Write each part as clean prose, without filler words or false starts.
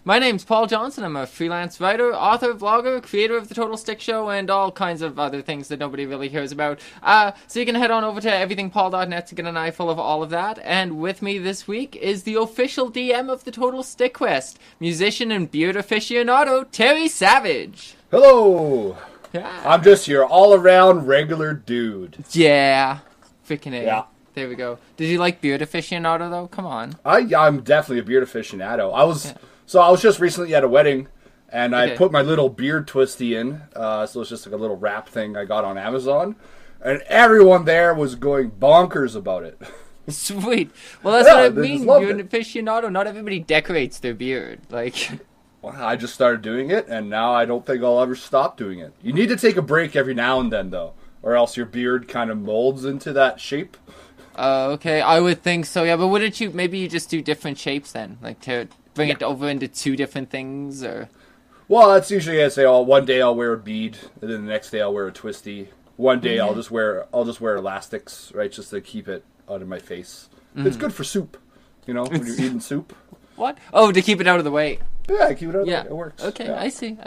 My name's Paul Johnson. I'm a freelance writer, author, vlogger, creator of The Total Stick Show, and all kinds of other things that nobody really hears about. So you can head on over to everythingpaul.net to get an eyeful of all of that. And with me this week is the official DM of The Total Stick Quest, musician and beard aficionado, Terry Savage. Hello! Yeah. I'm just your all-around regular dude. Yeah. Freaking A. Yeah. There we go. Did you like beard aficionado, though? Come on. I'm definitely a beard aficionado. I was just recently at a wedding, and I put my little beard twisty in. So it's just like a little wrap thing I got on Amazon. And everyone there was going bonkers about it. Sweet. Well, that's what I mean. You're an aficionado. Not everybody decorates their beard. Like... Well, I just started doing it, and now I don't think I'll ever stop doing it. You need to take a break every now and then, though, or else your beard kind of molds into that shape. Okay, I would think so, yeah. But wouldn't you, maybe you just do different shapes then? Like to bring it over into two different things, or... Well, that's usually I say, one day I'll wear a bead, and then the next day I'll wear a twisty. One day I'll just wear elastics, right, just to keep it out of my face. Mm-hmm. It's good for soup, when you're eating soup. What? Oh, to keep it out of the way. Yeah, keep it out of the way. It works. Okay, yeah. I see.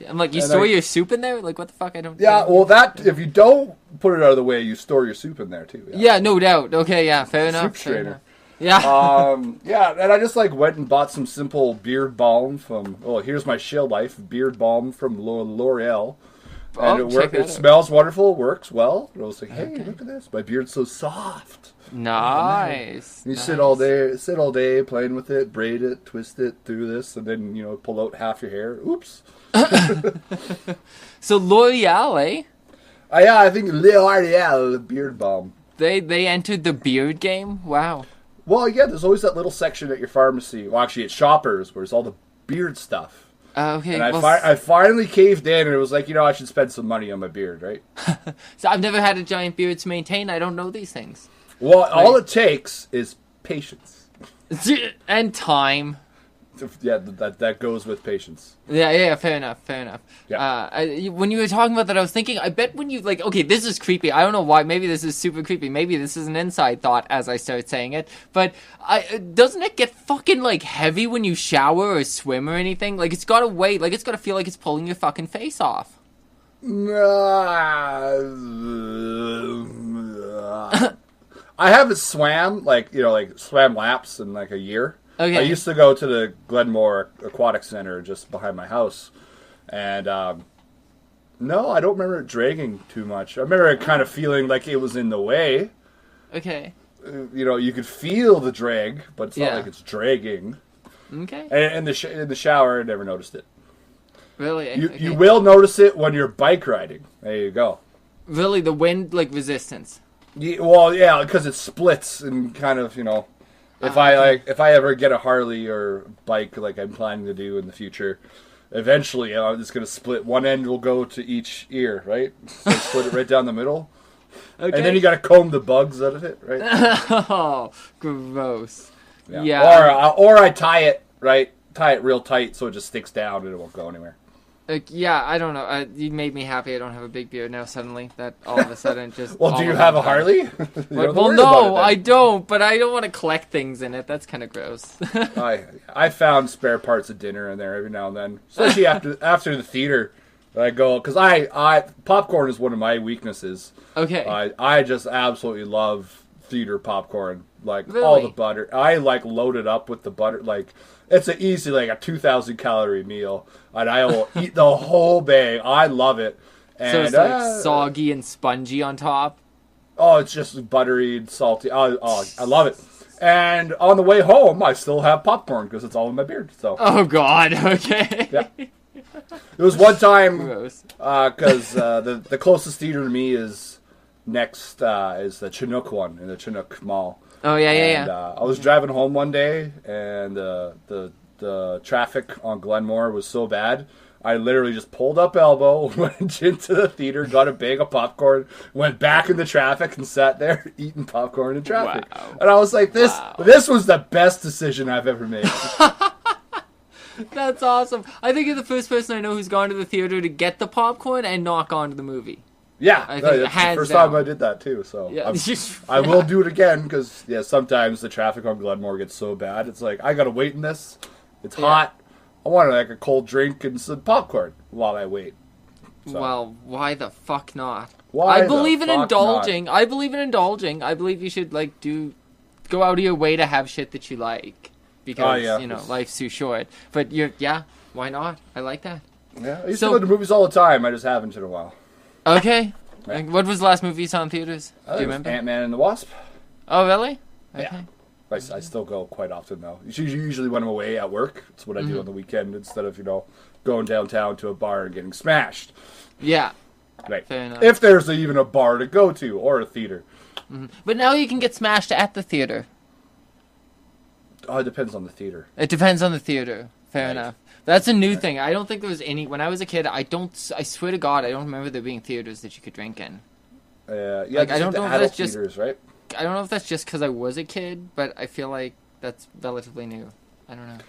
I'm like, you store your soup in there? Like, what the fuck? I don't... Yeah, well, if you don't put it out of the way, you store your soup in there, too. Yeah, no doubt. Okay, yeah, fair enough. Soup strainer. Yeah. Yeah, and I just, went and bought some simple beard balm from... Oh, here's my shill life. Beard balm from L'Oreal. And it smells wonderful, works well. And I was like, hey, look at this. My beard's so soft. Nice. You sit all day playing with it, braid it, twist it through this, and then, pull out half your hair. Oops. So L'Oreal, eh? Yeah, I think L'Oreal, beard balm. They entered the beard game? Wow. Well, yeah, there's always that little section at your pharmacy. Well, actually, at Shoppers, where it's all the beard stuff. Okay. And I finally caved in, and it was like, I should spend some money on my beard, right? So I've never had a giant beard to maintain. I don't know these things. Well, all it takes is patience. And time. Yeah, that goes with patience. Yeah, fair enough. Yeah. When you were talking about that, I was thinking, I bet when you, okay, this is creepy. I don't know why. Maybe this is super creepy. Maybe this is an inside thought as I start saying it. But doesn't it get fucking, heavy when you shower or swim or anything? It's got to weigh, it's got to feel like it's pulling your fucking face off. I haven't swam, swam laps in, a year. Okay. I used to go to the Glenmore Aquatic Center just behind my house. And, no, I don't remember it dragging too much. I remember it kind of feeling like it was in the way. Okay. You could feel the drag, but it's not like it's dragging. Okay. And in the shower, I never noticed it. Really? You will notice it when you're bike riding. There you go. Really? The wind, resistance? Yeah, well, yeah, because it splits and kind of, if I ever get a Harley or bike like I'm planning to do in the future, eventually I'm just going to split. One end will go to each ear, right? So split it right down the middle. Okay. And then you got to comb the bugs out of it, right? Oh, gross. Yeah. Or I tie it, right? Tie it real tight so it just sticks down and it won't go anywhere. Yeah, I don't know. You made me happy. I don't have a big beard now. Suddenly, that all of a sudden just. Well, do you have a Harley? Well, no, I don't. But I don't want to collect things in it. That's kind of gross. I found spare parts of dinner in there every now and then, especially after the theater. I go because I popcorn is one of my weaknesses. Okay. I just absolutely love theater popcorn. Really? All the butter. I load it up with the butter. It's an easy a 2,000 calorie meal, and I will eat the whole bag. I love it. And, so it's soggy and spongy on top. Oh, it's just buttery and salty. Oh, I love it. And on the way home, I still have popcorn because it's all in my beard. So. Oh God. Okay. Yeah. It was one time because the closest theater to me is next is the Chinook one in the Chinook Mall. Oh yeah. I was driving home one day, and the traffic on Glenmore was so bad. I literally just pulled up elbow, went into the theater, got a bag of popcorn, went back in the traffic, and sat there eating popcorn in traffic. Wow. And I was like, this was the best decision I've ever made. That's awesome. I think you're the first person I know who's gone to the theater to get the popcorn and not gone to the movie. Yeah, that's the first time I did that too. So yeah. I will do it again because sometimes the traffic on Glenmore gets so bad. It's like I gotta wait in this. It's hot. I I want like a cold drink and some popcorn while I wait. So. Well, why the fuck not? Why I believe in the fuck indulging. not? I believe in indulging. I believe you should like go out of your way to have shit that you like because you know life's too short. But why not? I like that. Yeah, I used to go to movies all the time. I just haven't in a while. Okay. Right. What was the last movie you saw in theaters? Do you remember? Ant-Man and the Wasp. Oh, really? Okay. Yeah. I still go quite often though. Usually when I'm away at work, it's what I do on the weekend instead of going downtown to a bar and getting smashed. Yeah. Right. Fair enough. If there's even a bar to go to or a theater. Mm-hmm. But now you can get smashed at the theater. Oh, it depends on the theater. It depends on the theater. Fair enough. That's a new thing. I don't think there was any when I was a kid. I swear to God, I don't remember there being theaters that you could drink in. Yeah, like, I don't know if that's just theaters, right? I don't know if that's just because I was a kid, but I feel like that's relatively new. I don't know.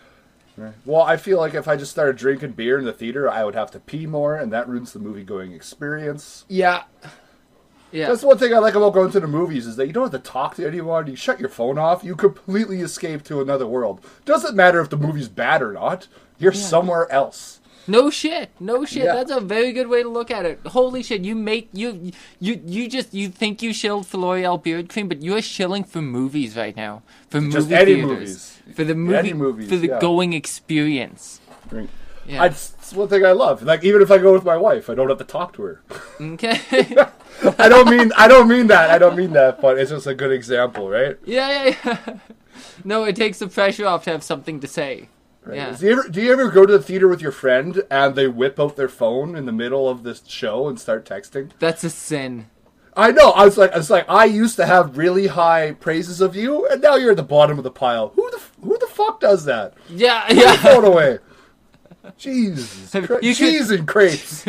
Right. Well, I feel like if I just started drinking beer in the theater, I would have to pee more, and that ruins the movie-going experience. Yeah. Yeah. That's one thing I like about going to the movies is that you don't have to talk to anyone. You shut your phone off. You completely escape to another world. Doesn't matter if the movie's bad or not. You're somewhere else. No shit. Yeah. That's a very good way to look at it. Holy shit, you think you shilled for L'Oreal beard cream, but you're shilling for movies right now. For just movie any theaters. Movies. For the movie any movies, for the going experience. Right. Yeah. It's one thing I love. Like even if I go with my wife, I don't have to talk to her. Okay. I don't mean that, but it's just a good example, right? Yeah. No, it takes the pressure off to have something to say. Right. Yeah. Do you ever go to the theater with your friend and they whip out their phone in the middle of this show and start texting? That's a sin. I know. I was like, I used to have really high praises of you, and now you're at the bottom of the pile. Who the fuck does that? Yeah. Put your phone away. Jesus. Cheese and crepes.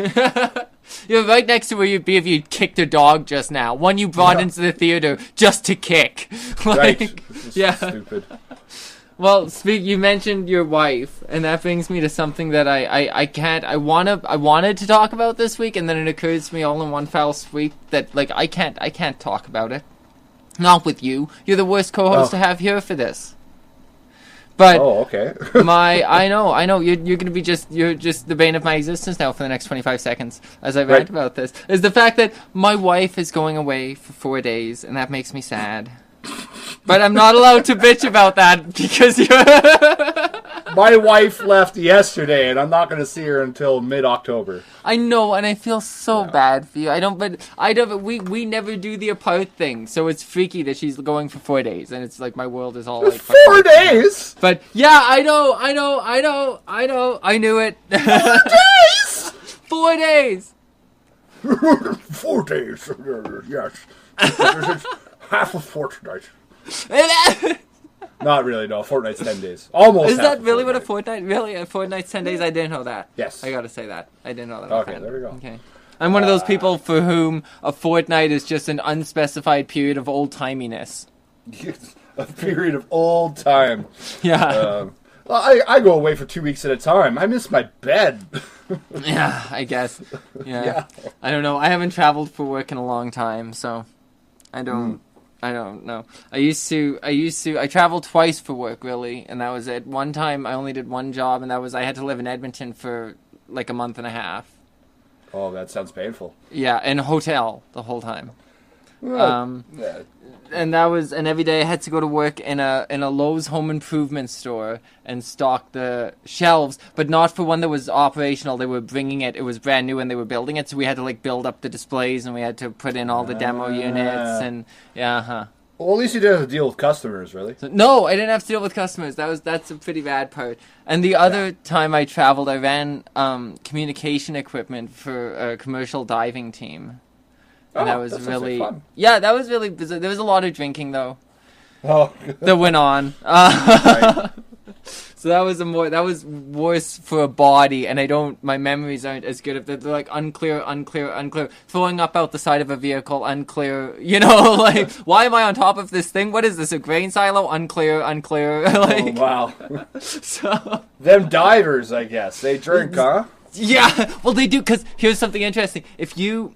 You're right next to where you'd be if you kicked a dog just now. One you brought into the theater just to kick. Right. Yeah. Stupid. Well, you mentioned your wife, and that brings me to something that I wanted to talk about this week, and then it occurs to me all in one foul sweep that like I can't talk about it. Not with you. You're the worst co-host to have here for this. But okay. I know you're gonna be you're just the bane of my existence now for the next 25 seconds as I rant about this. Is the fact that my wife is going away for 4 days, and that makes me sad. But I'm not allowed to bitch about that because my wife left yesterday, and I'm not going to see her until mid-October. I know, and I feel so bad for you. We never do the apart thing, so it's freaky that she's going for 4 days, and it's like my world is all like 4 days. But yeah, I know. I knew it. 4 days. 4 days. 4 days. Yes. Half a fortnight. Not really, no. A fortnight's 10 days. Almost. Is that really what a fortnight? Really? A fortnight's 10 days? I didn't know that. Yes. I gotta say that. I didn't know that. Okay, there we go. Okay. I'm one of those people for whom a fortnight is just an unspecified period of old-timiness. A period of old time. Yeah. I go away for 2 weeks at a time. I miss my bed. Yeah, I guess. Yeah. I don't know. I haven't traveled for work in a long time, so I don't know. I traveled twice for work, really, and that was it. One time I only did one job, and that was I had to live in Edmonton for like a month and a half. Oh, that sounds painful. Yeah, in a hotel the whole time. Yeah. And every day I had to go to work in a Lowe's home improvement store and stock the shelves, but not for one that was operational. They were bringing it was brand new and they were building it, so we had to like build up the displays and we had to put in all the demo units and Well, at least you didn't have to deal with customers, really. So, no, I didn't have to deal with customers. That's a pretty bad part. And the other time I traveled, I ran communication equipment for a commercial diving team. And that was really fun. Yeah, that was really there was a lot of drinking though. Oh. That went on. Right. So that was worse for a body, and my memories aren't as good. If they're like unclear, throwing up out the side of a vehicle, unclear. Like why am I on top of this thing? What is this? A grain silo? Unclear. Like, oh, wow. So them divers, I guess they drink, huh? Yeah, well they do. Because here's something interesting: if you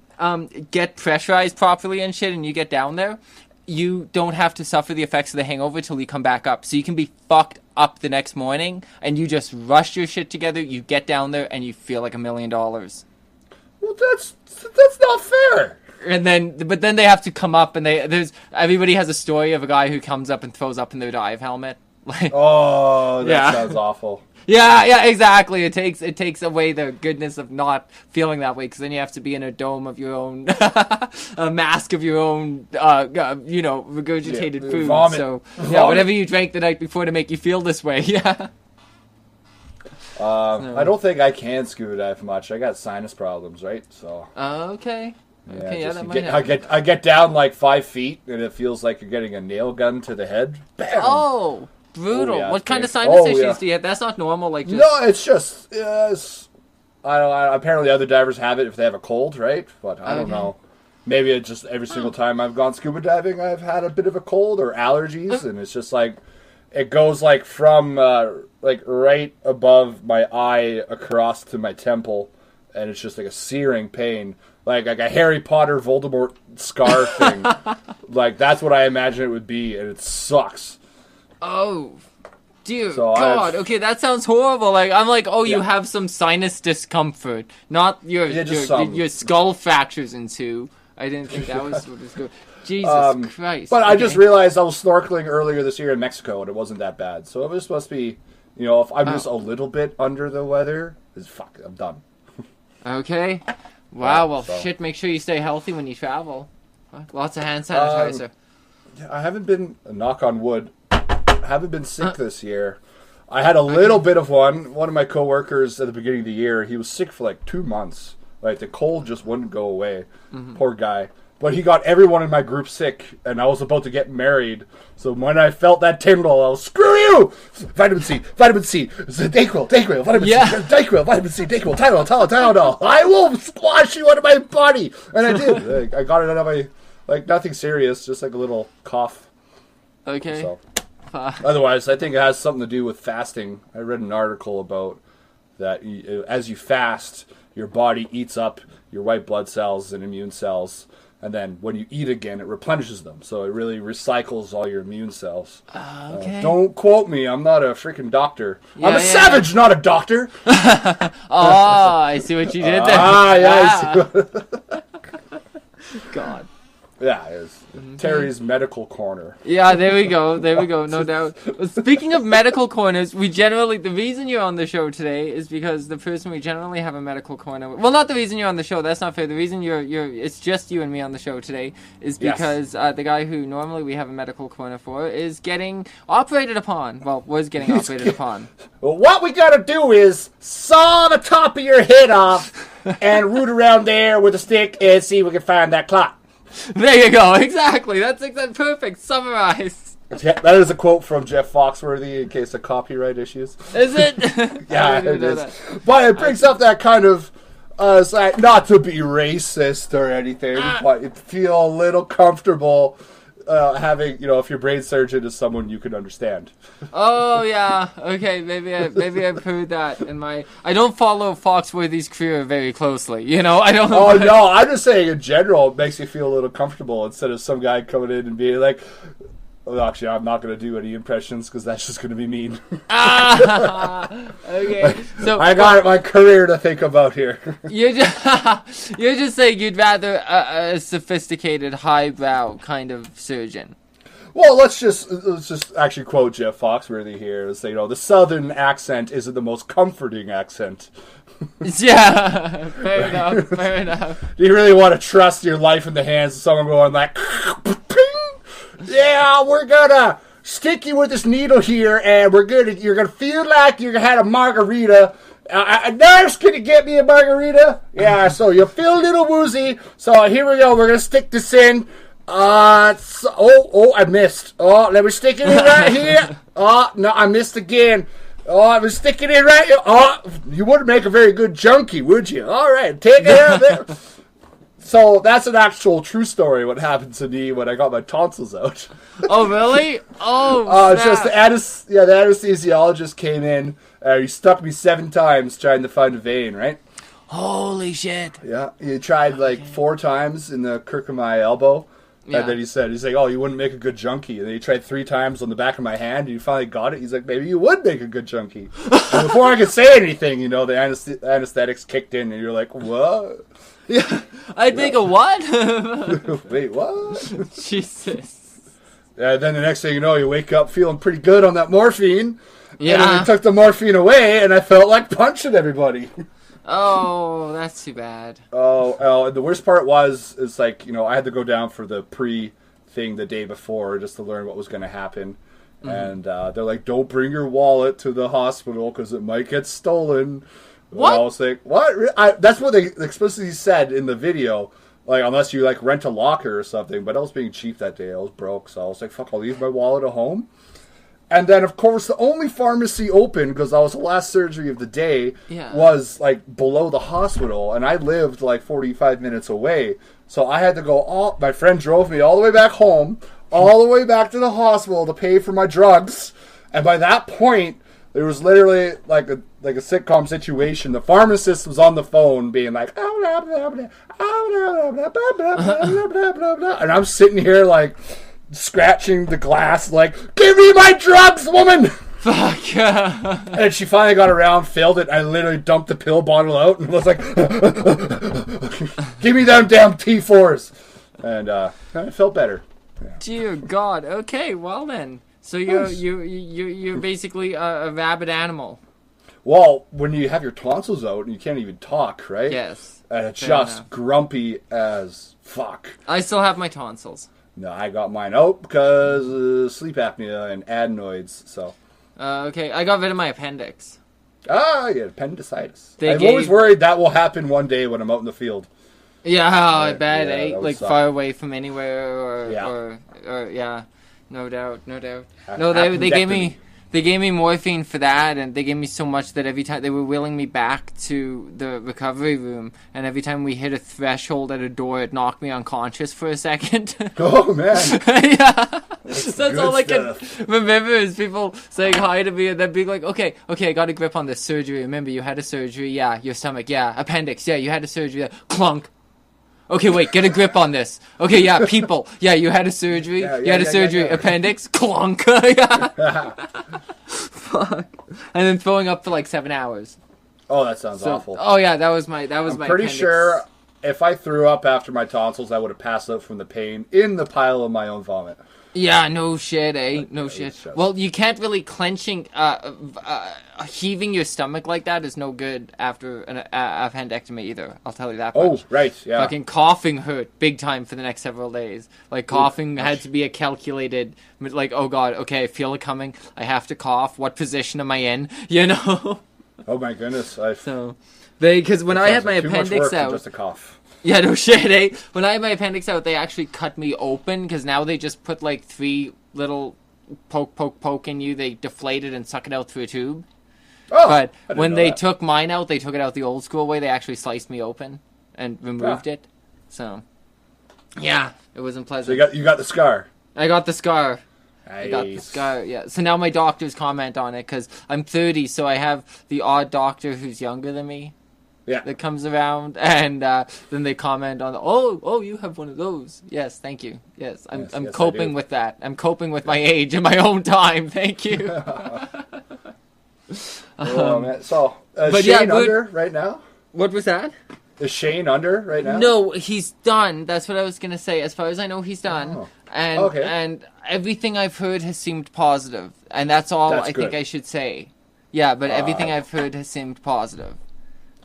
get pressurized properly and shit, and you get down there, you don't have to suffer the effects of the hangover till you come back up. So you can be fucked up the next morning and you just rush your shit together, you get down there and you feel like $1 million. Well, that's not fair. But then they have to come up and everybody has a story of a guy who comes up and throws up in their dive helmet. Like, oh, that sounds awful. Yeah, exactly. It takes away the goodness of not feeling that way, because then you have to be in a dome of your own, a mask of your own, regurgitated food. Vomit. So Vomit. whatever you drank the night before to make you feel this way. Yeah. I don't think I can scuba dive much. I got sinus problems, right? So. Okay. Okay. Just That might help. I get down like 5 feet, and it feels like you're getting a nail gun to the head. Bam! Oh. Brutal. Oh, yeah, what kind of sinus issues yeah. do you have? That's not normal. Like just... No, it's just I don't know. Apparently, other divers have it if they have a cold, right? But I don't know. Maybe it's just every single time I've gone scuba diving, I've had a bit of a cold or allergies, and it's just like it goes like from like right above my eye across to my temple, and it's just like a searing pain, like a Harry Potter Voldemort scar thing. Like that's what I imagine it would be, and it sucks. Oh, dear So God. Okay, that sounds horrible. Like I'm like, you have some sinus discomfort, not your skull fractures ensue. I didn't think that was what was good. Jesus Christ. But I just realized I was snorkeling earlier this year in Mexico, and it wasn't that bad. So it was supposed to be, if I'm just a little bit under the weather, I'm done. Okay. Wow. Well, shit. Make sure you stay healthy when you travel. Lots of hand sanitizer. I haven't been, knock on wood, haven't been sick this year. I had a little bit of one. One of my coworkers at the beginning of the year, he was sick for like 2 months. Like the cold just wouldn't go away. Poor guy. But he got everyone in my group sick, and I was about to get married. So when I felt that tingle, I was, screw you! Vitamin C, Dayquil, vitamin C, Dayquil, vitamin C, Dayquil, Tylenol. I will squash you out of my body! And I did. I got it out of my, nothing serious, just like a little cough. Okay. So. Otherwise, I think it has something to do with fasting. I read an article about that as you fast, your body eats up your white blood cells and immune cells, and then when you eat again, it replenishes them. So it really recycles all your immune cells. Okay. Don't quote me. I'm not a freaking doctor. I'm a savage, not a doctor. I see what you did there. I see. God. Yeah, it's Terry's Medical Corner. Yeah, there we go, no doubt. Well, speaking of medical corners, the reason you're on the show today is because the person we generally have a medical corner with, well, not the reason you're on the show, that's not fair. The reason it's just you and me on the show today is because the guy who normally we have a medical corner for is getting operated upon. Well, was getting operated upon. Well, what we gotta do is saw the top of your head off and root around there with a stick and see if we can find that clot. There you go. Exactly. That's perfect. Summarized. Yeah, that is a quote from Jeff Foxworthy in case of copyright issues. Is it? Yeah, it is. But it brings up that kind of, it's like, not to be racist or anything, but you feel a little comfortable having, if your brain surgeon is someone you can understand. Oh yeah, okay. Maybe I've heard that in my. I don't follow Foxworthy's career very closely. I don't. Oh no, I'm just saying in general, it makes you feel a little comfortable instead of some guy coming in and being like, "Well, actually, I'm not going to do any impressions because that's just going to be mean." Okay. So I got my career to think about here. you're just saying you'd rather a sophisticated, highbrow kind of surgeon. Well, let's just actually quote Jeff Foxworthy here and say, the Southern accent isn't the most comforting accent. Yeah, fair enough. Do you really want to trust your life in the hands of someone going like, ping? Yeah, we're gonna stick you with this needle here, and you're gonna feel like you had a margarita. A nurse, can you get me a margarita? Yeah, so you'll feel a little woozy. So here we go. We're gonna stick this in. I missed. Oh, let me stick it in right here. Oh, no, I missed again. Oh, I was sticking it right here. Oh, you wouldn't make a very good junkie, would you? All right, take it out there. So that's an actual true story, what happened to me when I got my tonsils out. Oh, really? Oh, just the anesthesiologist came in. He stuck me 7 times trying to find a vein, right? Holy shit. Yeah, he tried 4 times in the crook of my elbow. Yeah. And then he's like, oh, you wouldn't make a good junkie. And then he tried 3 times on the back of my hand, and he finally got it. He's like, maybe you would make a good junkie. And before I could say anything, the anesthetics kicked in, and you're like, what? Yeah, I'd make a what? Wait, what? Jesus. And then the next thing you know, you wake up feeling pretty good on that morphine. Yeah. And then they took the morphine away, and I felt like punching everybody. Oh, that's too bad. Oh, and the worst part is like, I had to go down for the pre-thing the day before just to learn what was going to happen. Mm-hmm. And they're like, don't bring your wallet to the hospital because it might get stolen. What? And I was like, what? That's what they explicitly said in the video. Like, unless you, like, rent a locker or something. But I was being cheap that day. I was broke. So I was like, fuck, I'll leave my wallet at home. And then, of course, the only pharmacy open, because that was the last surgery of the day, was, like, below the hospital. And I lived, like, 45 minutes away. So I had to go my friend drove me all the way back home, all the way back to the hospital to pay for my drugs. And by that point, there was literally, like a sitcom situation. The pharmacist was on the phone being like, and I'm sitting here, like, scratching the glass, like, give me my drugs, woman! Fuck. And she finally got around, filled it. I literally dumped the pill bottle out and was like, give me them damn T4s. And I felt better. Yeah. Dear God. Okay, well then. So you're basically a rabid animal. Well, when you have your tonsils out and you can't even talk, right? Yes. And it's just enough. Grumpy as fuck. I still have my tonsils. No, I got mine out because of sleep apnea and adenoids, so. Okay, I got rid of my appendix. Ah, yeah, appendicitis. I'm always worried that will happen one day when I'm out in the field. Yeah, I bet, like suck. far away from anywhere or yeah, no doubt. No, they gave me morphine for that, and they gave me so much that every time they were wheeling me back to the recovery room, and every time we hit a threshold at a door, it knocked me unconscious for a second. Oh man! Yeah, that's all I can remember is people saying hi to me and then being like, "Okay, I got a grip on this surgery. Remember, you had a surgery. Yeah, your stomach. Yeah, appendix. Yeah, you had a surgery. Yeah. Clunk." Okay, wait, get a grip on this. Okay, yeah, people. Yeah, you had a surgery. You had a surgery. Appendix. Clunk. Yeah. Fuck. And then throwing up for like 7 hours. Oh, that sounds awful. Oh yeah, that was my I'm pretty appendix. Sure if I threw up after my tonsils, I would have passed out from the pain in the pile of my own vomit. Yeah, no shit, eh? No shit. Well, you can't really heaving your stomach like that is no good after an appendectomy either. I'll tell you that much. Oh, right, yeah. Fucking coughing hurt big time for the next several days. Like, coughing had to be a calculated, like, oh god, okay, I feel it coming. I have to cough. What position am I in? You know? Oh my goodness. Because when I had my appendix out... just a cough. Yeah, no shit, eh? When I had my appendix out, they actually cut me open, because now they just put, like, 3 little poke in you. They deflate it and suck it out through a tube. Oh, but when they took mine out, they took it out the old school way. They actually sliced me open and removed it. So, yeah, it wasn't pleasant. So you got the scar. I got the scar. Nice. I got the scar, yeah. So now my doctors comment on it, because I'm 30, so I have the odd doctor who's younger than me. Yeah. That comes around, and then they comment on, oh, you have one of those. Yes, thank you. Yes, I'm coping with that. I'm coping with my age in my own time. Thank you. Oh, man. So, Shane under right now? What was that? Is Shane under right now? No, he's done. That's what I was going to say. As far as I know, he's done. Oh. And everything I've heard has seemed positive. And that's all I think I should say. Yeah, but everything I've heard has seemed positive.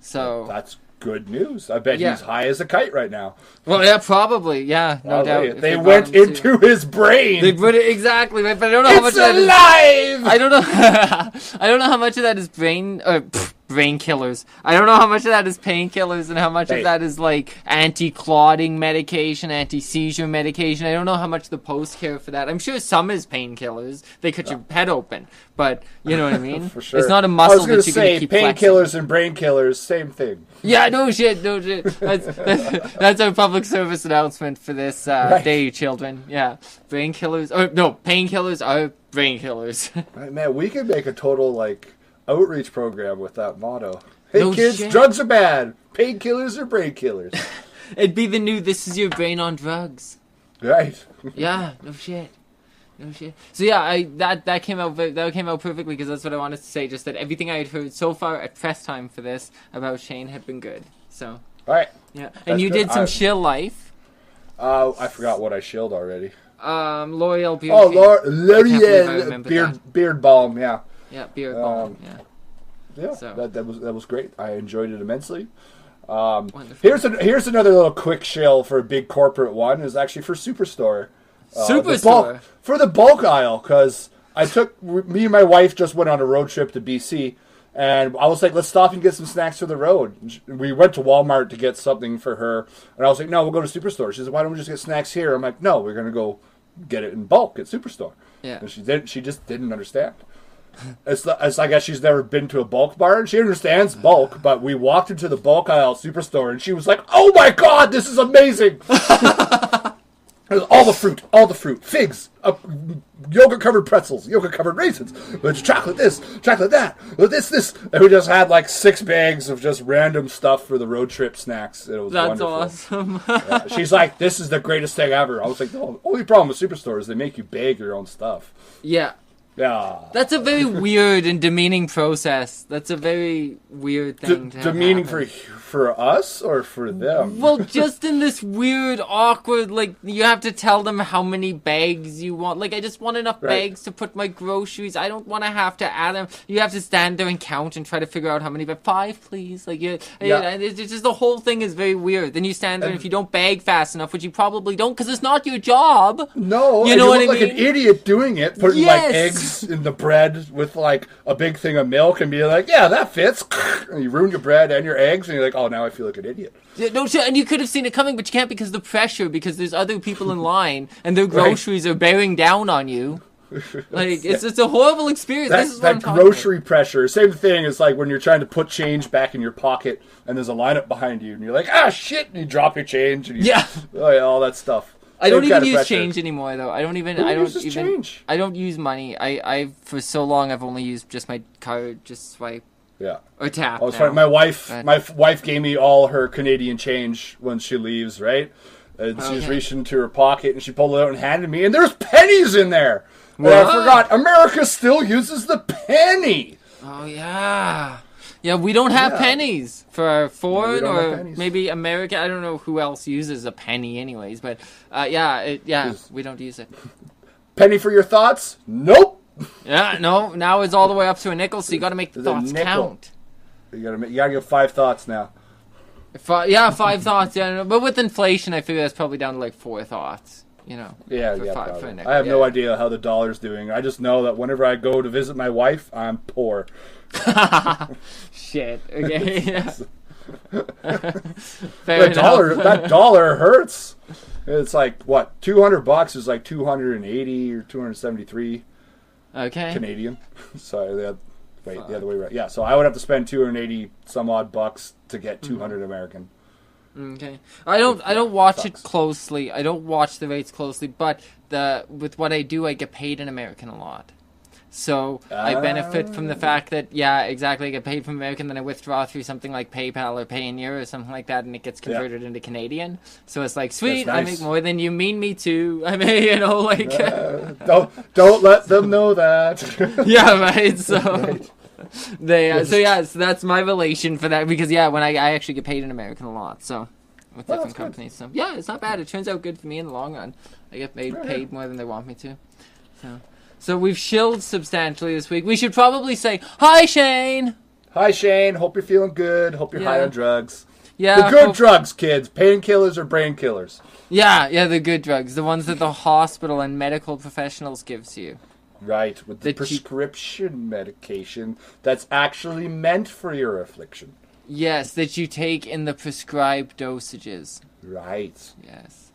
So that's good news. I bet he's high as a kite right now. Well, yeah, probably. Yeah, no doubt. They went into his brain. They put it exactly, but I don't know how much alive! That is. I don't know. I don't know how much of that is brain killers. I don't know how much of that is painkillers and how much of that is like anti-clotting medication, anti-seizure medication. I don't know how much the post-care for that. I'm sure some is painkillers. They cut your head open, but you know what I mean? For sure. It's not a muscle that you're going to keep flexing. Painkillers and brain killers, same thing. Yeah, no shit. That's our public service announcement for this day, children. Yeah, painkillers are brain killers. Right, man, we could make a total outreach program with that motto. Hey kids, shit. Drugs are bad. Painkillers are brain killers. It'd be the new "This is your brain on drugs." Right. Yeah, no shit. No shit. So yeah, that came out perfectly because that's what I wanted to say. Just that everything I had heard so far at press time for this about Shane had been good. So All right. yeah, and That's you good. did some shill life. I forgot what I shilled already. L'Oreal beard. Oh, believe I L'Oreal remembered beard balm. Yeah. Yeah, beard balm. Yeah. Yeah. So. That was great. I enjoyed it immensely. Wonderful. Here's another little quick shill for a big corporate one. Is actually for Superstore. Superstore for the bulk aisle, because me and my wife just went on a road trip to BC, and I was like, let's stop and get some snacks for the road. We went to Walmart to get something for her, and I was like, no, we'll go to Superstore. She said, why don't we just get snacks here? I'm like, no, we're gonna go get it in bulk at Superstore. Yeah. And she just didn't understand. It's like I guess she's never been to a bulk bar, and she understands bulk, but we walked into the bulk aisle at Superstore, and she was like, oh my god, this is amazing. All the fruit, figs, yogurt-covered pretzels, yogurt-covered raisins, there's chocolate this, chocolate that, this. And we just had like 6 bags of just random stuff for the road trip snacks. It was That's wonderful. awesome. Yeah, she's like, this is the greatest thing ever. I was like, the only problem with Superstore is they make you bag your own stuff. Yeah. Yeah. That's a very weird and demeaning process. That's a very weird thing to have demeaning happen. for us or for them? Well, just in this weird, awkward, like, you have to tell them how many bags you want. Like, I just want enough bags to put my groceries. I don't want to have to add them. You have to stand there and count and try to figure out how many. But 5, please. Like, it's just the whole thing is very weird. Then you stand there, and if you don't bag fast enough, which you probably don't, because it's not your job. No, you know what I look mean? like an idiot doing it, putting like eggs in the bread with like a big thing of milk, and be like, yeah, that fits. And you ruin your bread and your eggs, and you're like, oh, now I feel like an idiot. Yeah, no, and you could have seen it coming, but you can't because the pressure, because there's other people in line, and their groceries are bearing down on you. Like, it's a horrible experience. This is what I'm talking grocery about. pressure. Same thing as like when you're trying to put change back in your pocket, and there's a lineup behind you, and you're like, ah, shit, and you drop your change, and all that stuff. I don't even use change anymore, though. I don't uses change? I don't use money. I for so long I've only used just my card, just swipe. Yeah. Or tap. I was funny. My wife gave me all her Canadian change when she leaves, right? And she's reaching into her pocket, and she pulled it out and handed me, and there's pennies in there. And I forgot, America still uses the penny. Oh, yeah. Yeah, we don't have pennies for foreign or maybe America. I don't know who else uses a penny anyways, but we don't use it. Penny for your thoughts? Nope. Yeah, no, now it's all the way up to a nickel, so you got to make the thoughts count. You got to give 5 thoughts now. 5 thoughts, yeah. But with inflation, I figure that's probably down to like 4 thoughts, you know. Yeah, for a nickel. I have no idea how the dollar's doing. I just know that whenever I go to visit my wife, I'm poor. Shit. Okay. Yeah. That dollar hurts. It's like what, $200 is like 280 or 273. Okay. Canadian. So the other way around. Yeah, so I would have to spend 280 some odd bucks to get 200 American. Okay. I don't watch it closely. I don't watch the rates closely, but with what I do, I get paid in American a lot. So I benefit from the fact that, exactly, I get paid from American, then I withdraw through something like PayPal or Payoneer or something like that, and it gets converted into Canadian. So it's like, sweet, nice. I make more than you mean me to. I mean, don't let them know that. Yeah, right. So so that's my relation for that, because when I actually get paid in American a lot. So with different companies. So yeah, it's not bad. It turns out good for me in the long run. I get paid more than they want me to. So we've shilled substantially this week. We should probably say, hi, Shane! Hi, Shane. Hope you're feeling good. Hope you're high on drugs. Yeah. The good drugs, kids. Painkillers or brain killers. Yeah, the good drugs. The ones that the hospital and medical professionals gives you. Right, with the prescription medication that's actually meant for your affliction. Yes, that you take in the prescribed dosages. Right. Yes.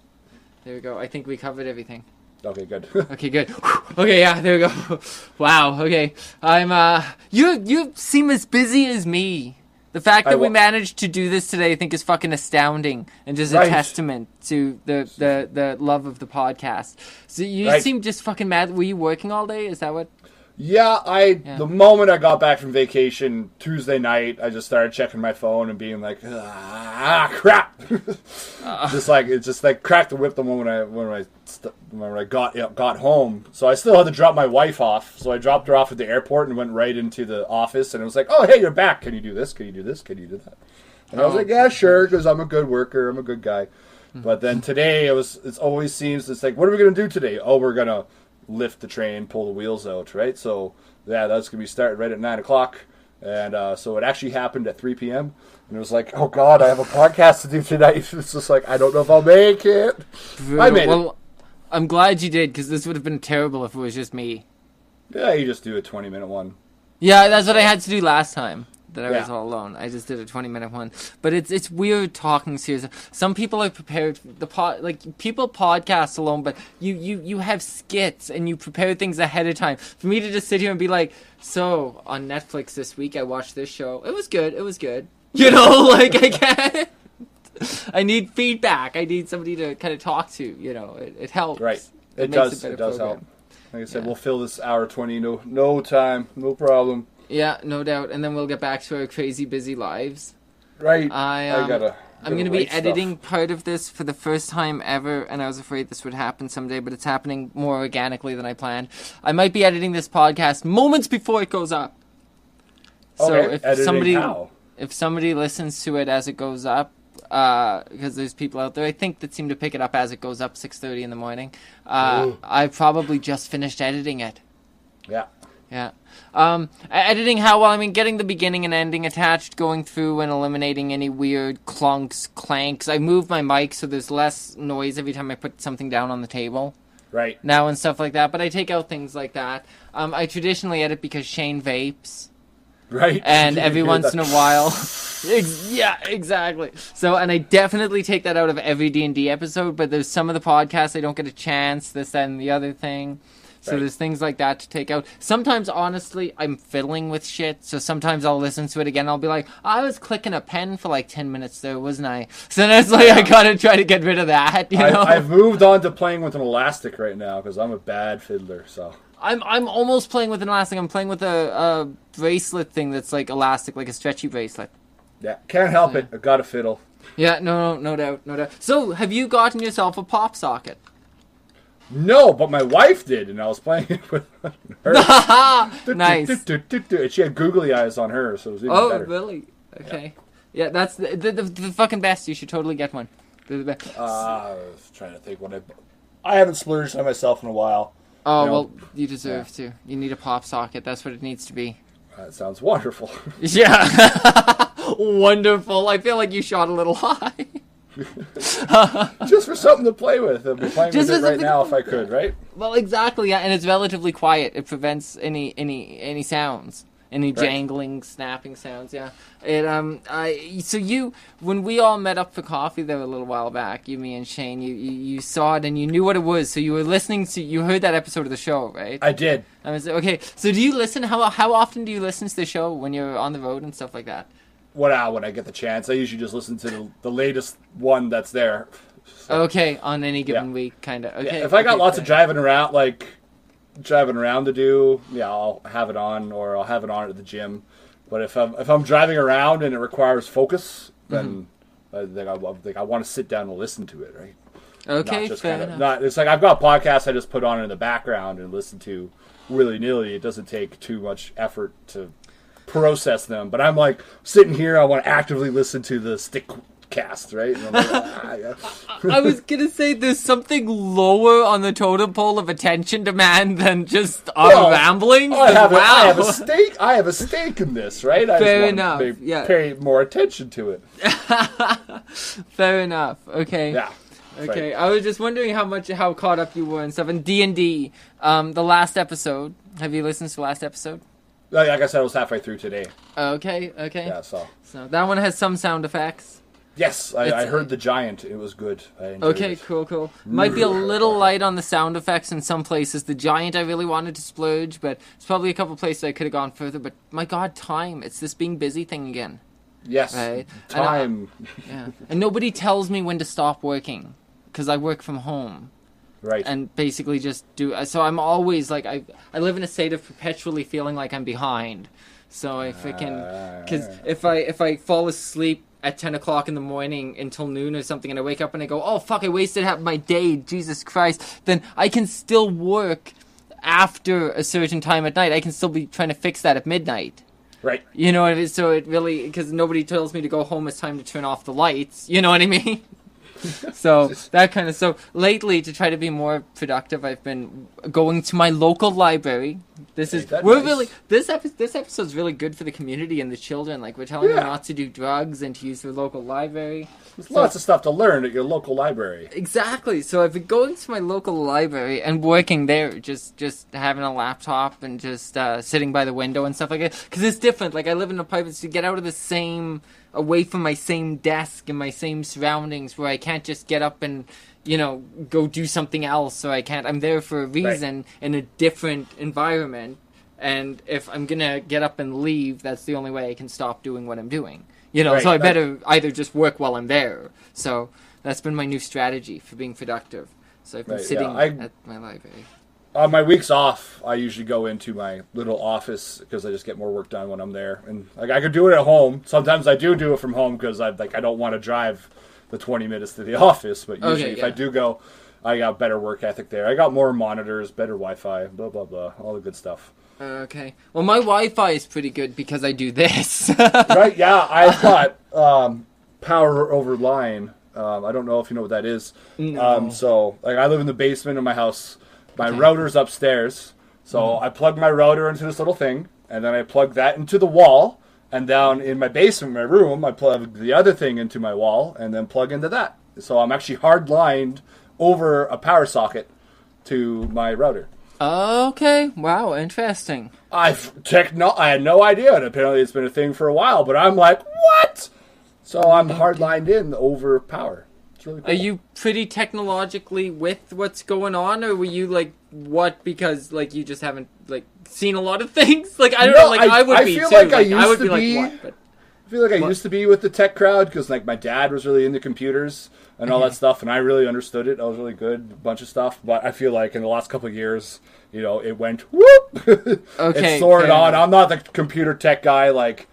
There we go. I think we covered everything. Okay, good. Okay, good. Okay, yeah, there we go. Wow, okay. I'm, you seem as busy as me. The fact that we managed to do this today, I think, is fucking astounding, and just a testament to the love of the podcast. So you seem just fucking mad. Were you working all day? Is that what? Yeah, Yeah. the moment I got back from vacation Tuesday night, I just started checking my phone and being like, crap. Just like it just like cracked the whip the moment I got home. So I still had to drop my wife off. So I dropped her off at the airport and went right into the office, and it was like, "Oh, hey, you're back. Can you do this? Can you do this? Can you do that?" And I was like, "Yeah, sure," because I'm a good worker. I'm a good guy. But then today it always seems it's like, what are we going to do today? Oh, we're going to lift the train, pull the wheels out, right? So yeah, that's going to be started right at 9 o'clock. And so it actually happened at 3 p.m. And it was like, oh God, I have a podcast to do tonight. It's just like, I don't know if I'll make it. I made it. I'm glad you did, because this would have been terrible if it was just me. Yeah, you just do a 20-minute one. Yeah, that's what I had to do last time. That I was all alone. I just did a 20-minute one, but it's weird talking serious. Some people are prepared. People podcast alone, but you have skits and you prepare things ahead of time. For me to just sit here and be like, so on Netflix this week I watched this show. It was good. You know, like I can't. I need feedback. I need somebody to kind of talk to. You know, it helps. Right. It does help. Like I said, we'll fill this hour 20. No time. No problem. Yeah, no doubt. And then we'll get back to our crazy busy lives. Right. I'm going to be editing part of this for the first time ever, and I was afraid this would happen someday, but it's happening more organically than I planned. I might be editing this podcast moments before it goes up. So if somebody listens to it as it goes up, because there's people out there, I think, that seem to pick it up as it goes up 6:30 in the morning. I probably just finished editing it. Yeah. Yeah. Editing getting the beginning and ending attached, going through and eliminating any weird clunks, clanks. I moved my mic so there's less noise every time I put something down on the table. Right. Now and stuff like that, but I take out things like that. I traditionally edit because Shane vapes. Right. And every once in a while... yeah, exactly. So, and I definitely take that out of every D&D episode, but there's some of the podcasts I don't get a chance, this, that, and the other thing. So there's things like that to take out. Sometimes, honestly, I'm fiddling with shit. So sometimes I'll listen to it again. I'll be like, I was clicking a pen for like 10 minutes there, wasn't I? So then it's like, I gotta try to get rid of that, you know? I've moved on to playing with an elastic right now because I'm a bad fiddler, so... I'm almost playing with an elastic. I'm playing with a bracelet thing that's like elastic, like a stretchy bracelet. Yeah, can't help it. I got a fiddle. Yeah, no doubt. So, have you gotten yourself a pop socket? No, but my wife did, and I was playing it with her. Nice. And she had googly eyes on her, so it was even better. Oh, really? Okay. Yeah, that's the fucking best. You should totally get one. They're the best. I was trying to think what I haven't splurged on myself in a while. Oh, well, you deserve to. You need a pop socket. That's what it needs to be. That sounds wonderful. Yeah. Wonderful. I feel like you shot a little high. Just for something to play with. I'd be playing with it right now if I could, right? Well, exactly, yeah, and it's relatively quiet. It prevents any sounds. Any jangling, snapping sounds, yeah. When we all met up for coffee there a little while back, you, me, and Shane, you saw it and you knew what it was, so you were listening to, you heard that episode of the show, right? I did. Okay, so do you listen, how often do you listen to the show when you're on the road and stuff like that? When I get the chance. I usually just listen to the latest one that's there. So, okay, on any given week, kind of. Okay. Yeah, if I got lots of driving around to do, yeah, I'll have it on, or I'll have it on at the gym. But if I'm driving around and it requires focus, then I want to sit down and listen to it, right? Okay, fair enough. It's like I've got podcasts I just put on in the background and listen to willy-nilly. It doesn't take too much effort to process them. But I'm like sitting here, I want to actively listen to the stick cast, right? And I'm like, I was gonna say there's something lower on the totem pole of attention demand than just our rambling. I have a stake in this, right? Fair enough. Pay more attention to it. Fair enough. Okay. Yeah. Okay. I was just wondering how caught up you were and stuff. And D&D, the last episode. Have you listened to the last episode? Like I said, I was halfway through today. Okay. Yeah. So that one has some sound effects. Yes, I heard the giant. It was good. I enjoyed it. Cool. Might be a little light on the sound effects in some places. The giant I really wanted to splurge, but it's probably a couple places I could have gone further. But my God, time. It's this being busy thing again. Yes, right? time. And nobody tells me when to stop working, because I work from home. Right. And basically just do. So I'm always like I live in a state of perpetually feeling like I'm behind. So if I can, because if I fall asleep at 10 o'clock in the morning until noon or something, and I wake up and I go, oh fuck, I wasted half my day, Jesus Christ, then I can still work after a certain time at night. I can still be trying to fix that at midnight. Right. You know what I mean? So it really, because nobody tells me to go home, it's time to turn off the lights. You know what I mean? So that kind of, so lately to try to be more productive, I've been going to my local library. This is, we're nice? really, this episode's really good for the community and the children. Like, we're telling them not to do drugs and to use their local library. There's lots of stuff to learn at your local library. Exactly. So I've been going to my local library and working there, just having a laptop and just sitting by the window and stuff like that. Because it's different. Like, I live in apartments, to get out of the same, away from my same desk and my same surroundings, where I can't just get up and, you know, go do something else. So I'm there for a reason, in a different environment. And if I'm going to get up and leave, that's the only way I can stop doing what I'm doing. You know, so I better either just work while I'm there. So that's been my new strategy for being productive. So I've been sitting at my library. On my weeks off, I usually go into my little office because I just get more work done when I'm there. And like, I could do it at home. Sometimes I do it from home because I don't want to drive the 20 minutes to the office. But usually if I do go, I got better work ethic there. I got more monitors, better Wi-Fi, blah, blah, blah, all the good stuff. Okay. Well, my Wi-Fi is pretty good because I do this. Right, yeah. I've got power over line. I don't know if you know what that is. No. So, like, I live in the basement of my house. My router's upstairs. So I plug my router into this little thing, and then I plug that into the wall. And down in my basement, my room, I plug the other thing into my wall, and then plug into that. So I'm actually hard-lined over a power socket to my router. Okay. Wow, interesting. I had no idea, and apparently it's been a thing for a while, but I'm like, what? So I'm hard-lined in over power. It's really cool. Are you pretty technologically with what's going on, or were you like, what, because like you just haven't like seen a lot of things? Like, I don't know, like I would be feel too. like I would be like, what? But I feel like I used to be with the tech crowd because like my dad was really into computers and all that stuff, and I really understood it. I was really good, a bunch of stuff. But I feel like in the last couple of years, you know, it went whoop. Okay, it soared on. enough. I'm not the computer tech guy, like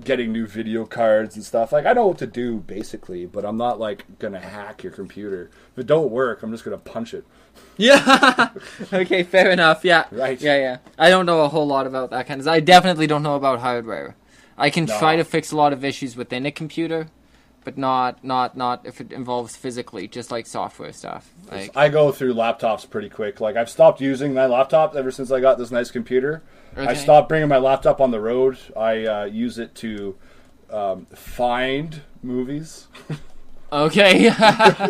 getting new video cards and stuff. Like, I know what to do basically, but I'm not like gonna hack your computer. If it don't work, I'm just gonna punch it. Yeah. Okay, fair enough. Yeah. Right. Yeah. I don't know a whole lot about that kind of. I definitely don't know about hardware. I can try to fix a lot of issues within a computer, but not if it involves physically, just like software stuff. Like, I go through laptops pretty quick. Like, I've stopped using my laptop ever since I got this nice computer. Okay. I stopped bringing my laptop on the road. I use it to find movies. Okay.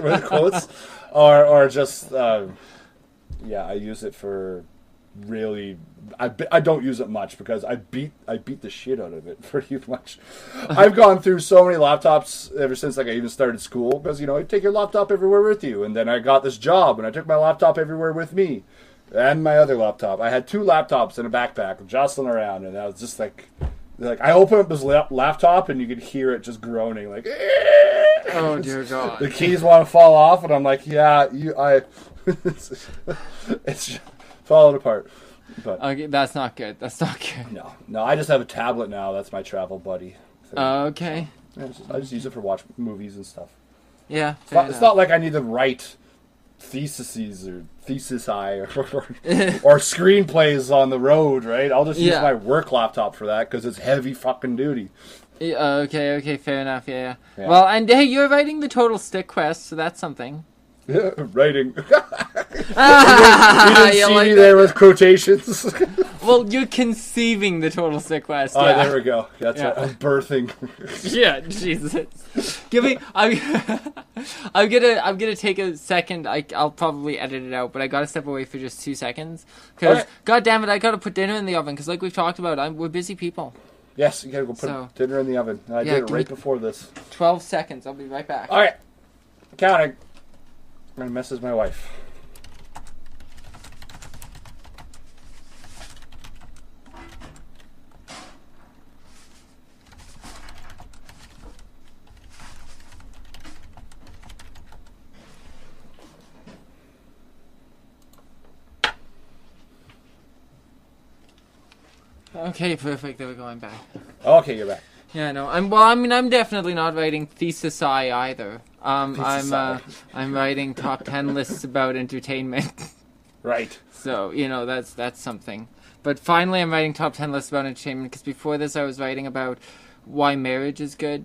With quotes. Or just, I use it for really... I don't use it much because I beat the shit out of it pretty much. I've gone through so many laptops ever since like I even started school because, you know, you take your laptop everywhere with you. And then I got this job and I took my laptop everywhere with me. And my other laptop. I had 2 laptops in a backpack jostling around, and I was just like I opened up this laptop and you could hear it just groaning like, oh dear God. The keys want to fall off, and I'm like, it's just falling apart. But Okay, that's not good. no, I just have a tablet now. That's my travel buddy thing. Okay. I just use it for watch movies and stuff. Yeah. It's not like I need to write theses or or screenplays on the road, right? I'll just use my work laptop for that because it's heavy fucking duty. Okay, fair enough, yeah. Well, and hey, you're writing the Total Stick Quest, so that's something. Writing. You You didn't see like me that? there with quotations. Well, you're conceiving the Total Stick Quest. Oh, Yeah. there we go. That's right. I'm birthing. Yeah, Jesus. Give me. I'm gonna take a second. I'll probably edit it out, but I gotta step away for just 2 seconds. Cause Okay. God damn it, I gotta put dinner in the oven. Cause like we've talked about, we're busy people. Yes, you gotta go put dinner in the oven. I did it right before this. 12 seconds. I'll be right back. All right, counting. I'm gonna message my wife. Okay, perfect. There we go. I'm back. Okay, you're back. Yeah, no. I'm definitely not writing thesis either. I'm writing top 10 lists about entertainment. Right. So, that's something. But finally I'm writing top 10 lists about entertainment, because before this I was writing about why marriage is good.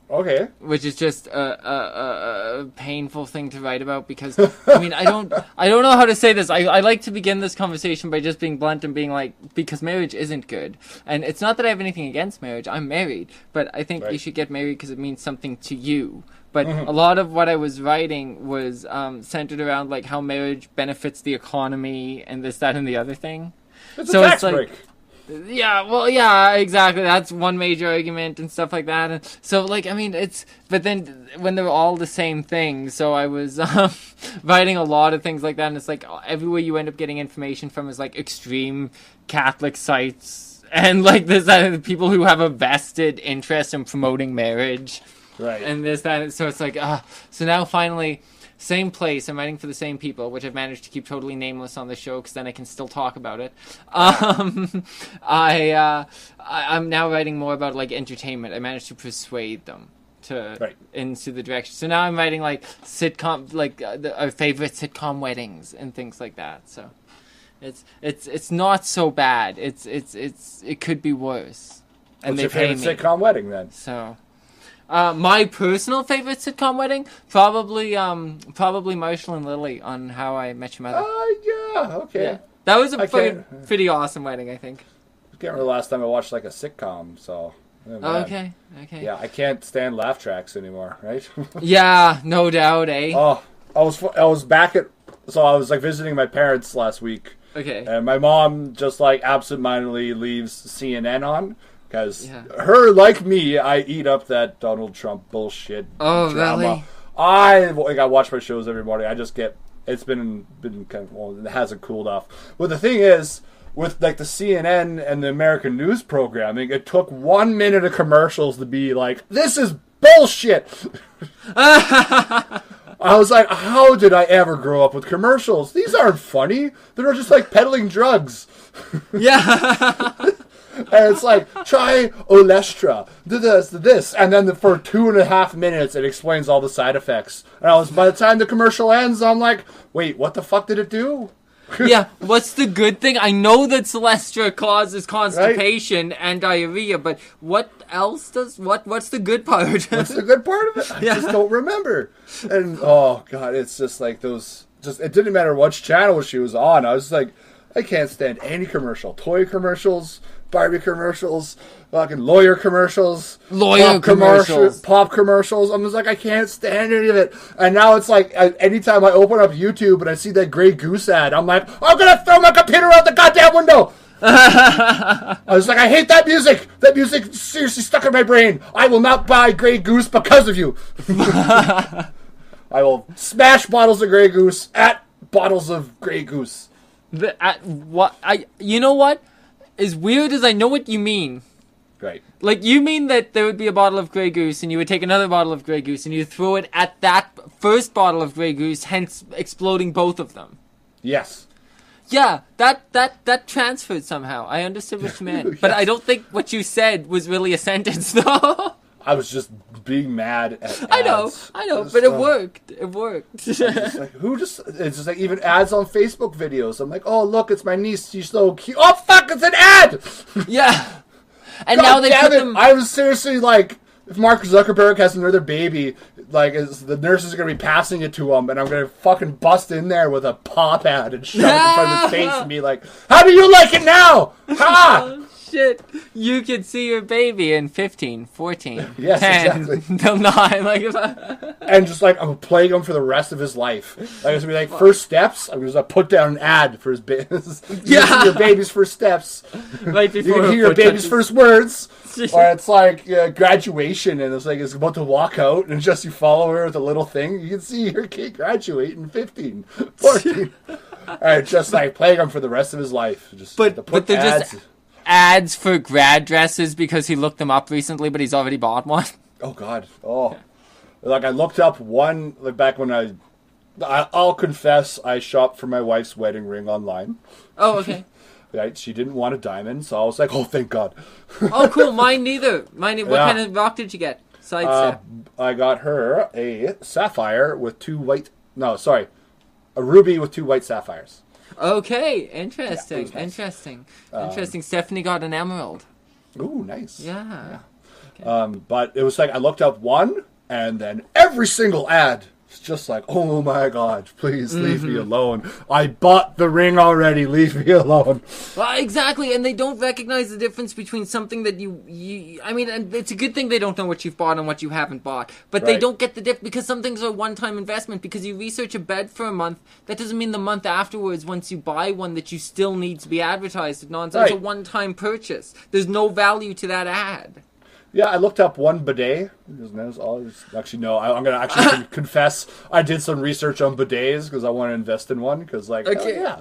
Okay. Which is just a painful thing to write about, because I don't know how to say this. I like to begin this conversation by just being blunt and being like, because marriage isn't good. And it's not that I have anything against marriage. I'm married, but I think you should get married because it means something to you. But a lot of what I was writing was centered around like how marriage benefits the economy and this, that, and the other thing. It's a tax break. Yeah, exactly. That's one major argument and stuff like that. And so, but then when they're all the same thing, so I was writing a lot of things like that, and it's like everywhere you end up getting information from is like extreme Catholic sites and like this, that, people who have a vested interest in promoting marriage. Right. And this, that, so it's like, so now finally, same place, I'm writing for the same people, which I've managed to keep totally nameless on the show, because then I can still talk about it. I'm now writing more about, like, entertainment. I managed to persuade them into the direction. So now I'm writing, like, sitcom, like, our favorite sitcom weddings and things like that, so it's not so bad. It could be worse. And What's your favorite sitcom wedding, then? So... my personal favorite sitcom wedding, probably Marshall and Lily on How I Met Your Mother. Yeah, okay. Yeah. That was a pretty awesome wedding, I think. I can't remember the last time I watched like a sitcom, so. Okay. Yeah, I can't stand laugh tracks anymore, right? Yeah, no doubt, eh? Oh, I was back at, so I was like visiting my parents last week. Okay. And my mom just like absentmindedly leaves CNN on. Because her, like me, I eat up that Donald Trump bullshit drama. Really? I watch my shows every morning. I just get... It's been kind of... Well, it hasn't cooled off. But the thing is, with like the CNN and the American news programming, it took 1 minute of commercials to be like, this is bullshit! I was like, how did I ever grow up with commercials? These aren't funny. They're just like peddling drugs. Yeah. And it's like, try Olestra, do this, and then for 2.5 minutes it explains all the side effects. And by the time the commercial ends, I'm like, wait, what the fuck did it do? Yeah, what's the good thing? I know that Celestra causes constipation and diarrhea, but what else does, what's the good part? What's the good part of it? I just don't remember. And, oh god, it's just like it didn't matter which channel she was on. I was like, I can't stand any commercial. Toy commercials, Barbie commercials, fucking lawyer commercials, pop commercials. I'm just like, I can't stand any of it. And now it's like, anytime I open up YouTube and I see that Grey Goose ad, I'm like, I'm gonna throw my computer out the goddamn window. I was like, I hate that music. That music seriously stuck in my brain. I will not buy Grey Goose because of you. I will smash bottles of Grey Goose at bottles of Grey Goose. You know what? As weird as I know what you mean. Right. Like, you mean that there would be a bottle of Grey Goose, and you would take another bottle of Grey Goose, and you throw it at that first bottle of Grey Goose, hence exploding both of them. Yes. Yeah, that transferred somehow. I understood what you meant. Yes. But I don't think what you said was really a sentence, though. I was just being mad at ads. I know, but it worked. It worked. Just like, it's just like even ads on Facebook videos. I'm like, oh, look, it's my niece. She's so cute. Oh, fuck, it's an ad! Yeah. And God now they put them... I was seriously like, if Mark Zuckerberg has another baby, like, the nurses are going to be passing it to him, and I'm going to fucking bust in there with a pop ad and shove it in front of his face and be like, how do you like it now? Ha! Shit, you could see your baby in 15, 14, yes, 10. Exactly. They'll not like and just like I'm plaguing him for the rest of his life. Like it's gonna be like first steps. I'm just gonna put down an ad for his business. Yeah, your baby's first steps. Right before you can hear your baby's first words. Or it's like graduation, and it's like it's about to walk out, and just you follow her with a little thing. You can see your kid graduate in 15, 14. And just like plague him for the rest of his life. Just but they're ads. Just ads for grad dresses because he looked them up recently, but he's already bought one. Oh god. Oh, like I looked up one like back when I'll confess I shopped for my wife's wedding ring online. Oh, okay. Right? She didn't want a diamond, so I was like, oh, thank God. Oh, cool. Mine neither. What kind of rock did you get? Sidestep. I got her a sapphire with a ruby with 2 white sapphires. Okay, interesting. Yeah, nice. Interesting. Stephanie got an emerald. Ooh, nice. Yeah. Okay. But it was like I looked up one, and then every single ad was just like, oh my God, please leave me alone. I bought the ring already. Leave me alone. Well, exactly, and they don't recognize the difference between something that I mean, and it's a good thing they don't know what you've bought and what you haven't bought, but they don't get the difference because some things are a one-time investment. Because you research a bed for a month, that doesn't mean the month afterwards, once you buy one, that you still need to be advertised. It's a one-time purchase. There's no value to that ad. Yeah, I looked up one bidet. Actually, no. I'm going to actually confess I did some research on bidets because I want to invest in one. Because, yeah.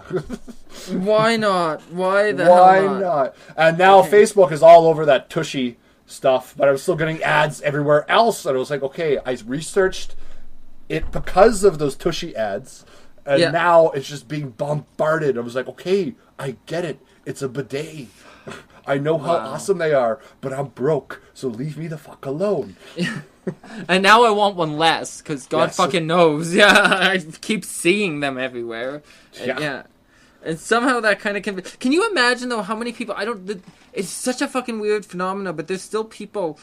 Why not? Why not? And now Facebook is all over that tushy stuff, but I'm still getting ads everywhere else. And I was like, okay, I researched it because of those tushy ads. And now it's just being bombarded. I was like, okay, I get it. It's a bidet. I know how awesome they are, but I'm broke, so leave me the fuck alone. And now I want one less, because God fucking knows. Yeah, I keep seeing them everywhere. Yeah. And somehow that kind of can you imagine, though, how many people... it's such a fucking weird phenomenon, but there's still people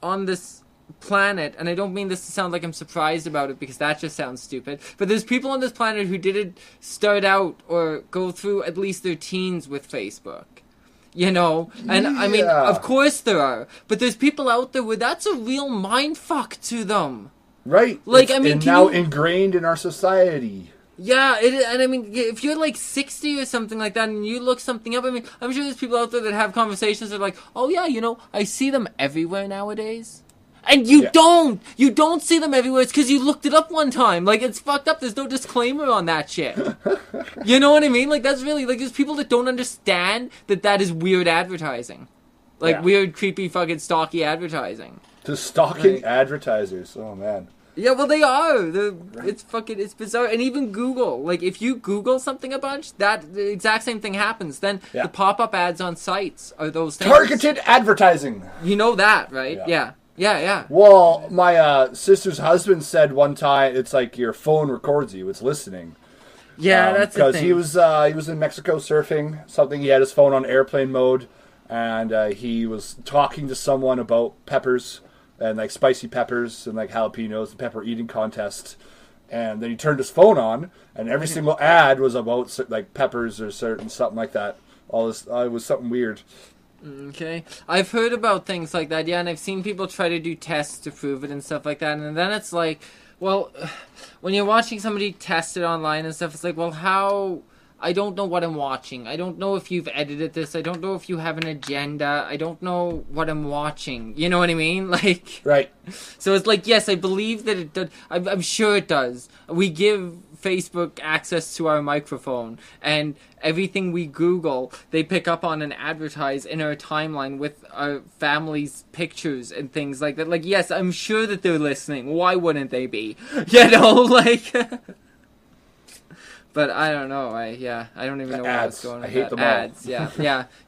on this planet, and I don't mean this to sound like I'm surprised about it, because that just sounds stupid, but there's people on this planet who didn't start out or go through at least their teens with Facebook. You know, and I mean, of course there are, but there's people out there where that's a real mindfuck to them. Right. Now ingrained in our society. Yeah, and I mean, if you're like 60 or something like that and you look something up, I mean, I'm sure there's people out there that have conversations that are like, oh yeah, you know, I see them everywhere nowadays. And you don't see them everywhere. It's because you looked it up one time. Like, it's fucked up. There's no disclaimer on that shit. You know what I mean? Like, that's really, like, there's people that don't understand that is weird advertising. Like, weird, creepy, fucking stocky advertising. To stalking advertisers. Oh, man. Yeah, well, they are. It's bizarre. And even Google. Like, if you Google something a bunch, the exact same thing happens. Then the pop-up ads on sites are those things. Targeted advertising. You know that, right? Yeah. Yeah. Well, my sister's husband said one time, it's like your phone records you. It's listening. Yeah, that's the thing. Because he was in Mexico surfing something. He had his phone on airplane mode, and he was talking to someone about peppers and like spicy peppers and like jalapenos and pepper eating contest. And then he turned his phone on, and every single ad was about like peppers or something like that. All this it was something weird. Okay. I've heard about things like that, and I've seen people try to do tests to prove it and stuff like that, and then it's like, well, when you're watching somebody test it online and stuff, it's like, well, how... I don't know what I'm watching. I don't know if you've edited this. I don't know if you have an agenda. I don't know what I'm watching. You know what I mean? Like... Right. So it's like, yes, I believe that it does. I'm sure it does. We give Facebook access to our microphone, and everything we Google, they pick up on and advertise in our timeline with our family's pictures and things like that. Like, yes, I'm sure that they're listening. Why wouldn't they be? You know, like... But I don't know. I don't even know where I was going with I hate them ads. all.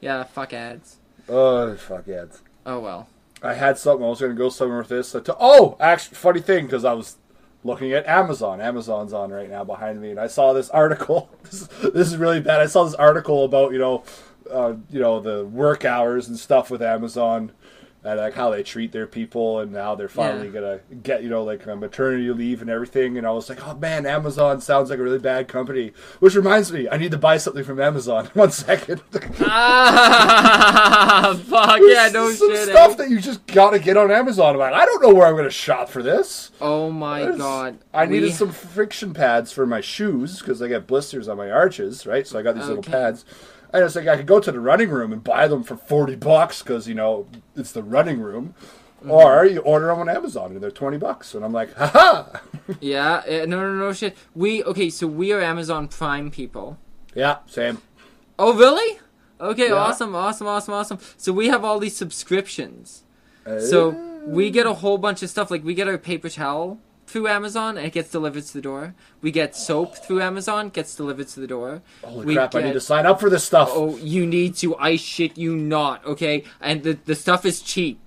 Yeah. Fuck ads. Oh, fuck ads. Oh well. I had something. I was going to go somewhere with this. Actually, funny thing, because I was looking at Amazon. Amazon's on right now behind me, and I saw this article. This is really bad. I saw this article about the work hours and stuff with Amazon. And like how they treat their people, and now they're finally gonna get like maternity leave and everything. And I was like, oh man, Amazon sounds like a really bad company. Which reminds me, I need to buy something from Amazon. 1 second. Fuck yeah, no some shit. Stuff that you just gotta get on Amazon. I'm like, I don't know where I'm gonna shop for this. Oh my god. I needed some friction pads for my shoes because I got blisters on my arches, right? So I got these little pads. And it's like I could go to the running room and buy them for $40 because it's the running room, or you order them on Amazon and they're $20, and I'm like, haha. Yeah, no shit. So we are Amazon Prime people. Yeah, same. Oh really? Okay, awesome. So we have all these subscriptions. So we get a whole bunch of stuff. Like we get our paper towel through Amazon, and it gets delivered to the door. We get soap through Amazon, gets delivered to the door. Holy crap, I need to sign up for this stuff. Oh, you need to. I shit you not, okay? And the stuff is cheap.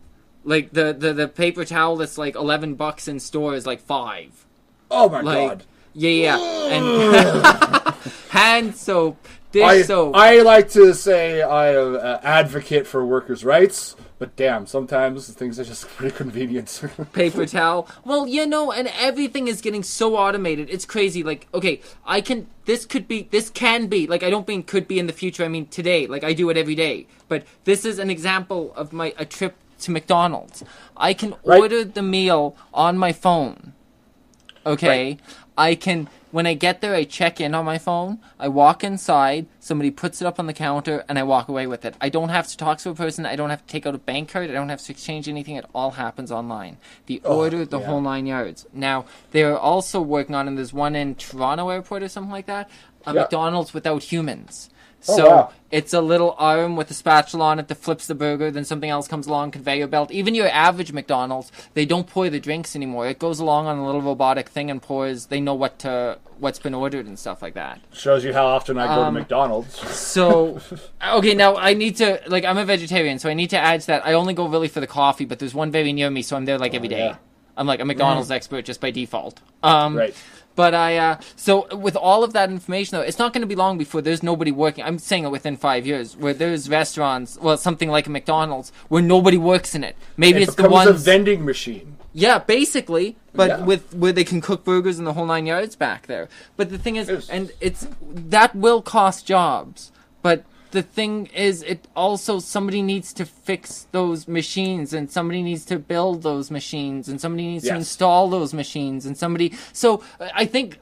Like, the paper towel that's like $11 in store is like $5. Oh my god. Yeah. And hand soap, dish soap. I like to say I am an advocate for workers' rights, but damn, sometimes things are just pretty convenient. Paper towel. Well, and everything is getting so automated. It's crazy. Like, okay, this can be, like, I don't mean could be in the future, I mean today. Like, I do it every day. But this is an example of a trip to McDonald's. I can order the meal on my phone. Okay? Right. I can, when I get there, I check in on my phone, I walk inside, somebody puts it up on the counter, and I walk away with it. I don't have to talk to a person, I don't have to take out a bank card, I don't have to exchange anything, it all happens online. The order, the whole 9 yards. Now, they're also working on, and there's one in Toronto Airport or something like that, McDonald's without humans. So it's a little arm with a spatula on it that flips the burger, then something else comes along, conveyor belt. Even your average McDonald's, they don't pour the drinks anymore. It goes along on a little robotic thing and pours. They know what's been ordered and stuff like that. Shows you how often I go to McDonald's. So, okay, now I need to, like, I'm a vegetarian, so I need to add to that. I only go really for the coffee, but there's one very near me, so I'm there like every day. Yeah. I'm like a McDonald's expert just by default. Right. But so with all of that information, though, it's not going to be long before there's nobody working. I'm saying it within 5 years, where there's restaurants, well, something like a McDonald's, where nobody works in it. Maybe it's the ones a vending machine. Yeah, basically, but with where they can cook burgers and the whole 9 yards back there. But the thing is, and that will cost jobs, but the thing is, it also, somebody needs to fix those machines, and somebody needs to build those machines, and somebody needs to install those machines, and so I think,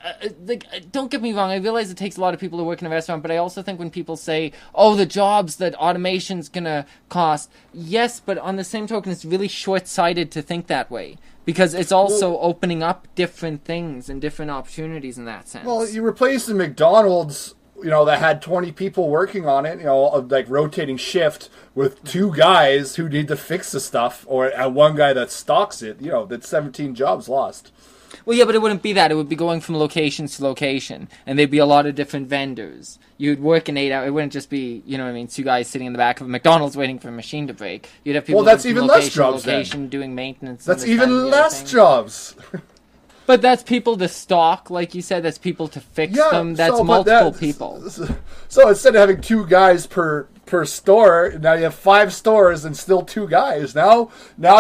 don't get me wrong, I realize it takes a lot of people to work in a restaurant, but I also think when people say, oh, the jobs that automation's gonna cost, yes, but on the same token, it's really short-sighted to think that way. Because it's also opening up different things and different opportunities in that sense. Well, you replace the McDonald's, that had 20 people working on it, like rotating shift with 2 guys who need to fix the stuff, or one guy that stocks it, that's 17 jobs lost. Well, yeah, but it wouldn't be that. It would be going from location to location, and there'd be a lot of different vendors. You'd work in 8 hours. It wouldn't just be, 2 guys sitting in the back of a McDonald's waiting for a machine to break. You'd have people that's even less jobs then. Doing maintenance. That's even less jobs. But that's people to stock, like you said. That's people to fix them. That's multiple people. So instead of having 2 guys per store, now you have 5 stores and still 2 guys. Now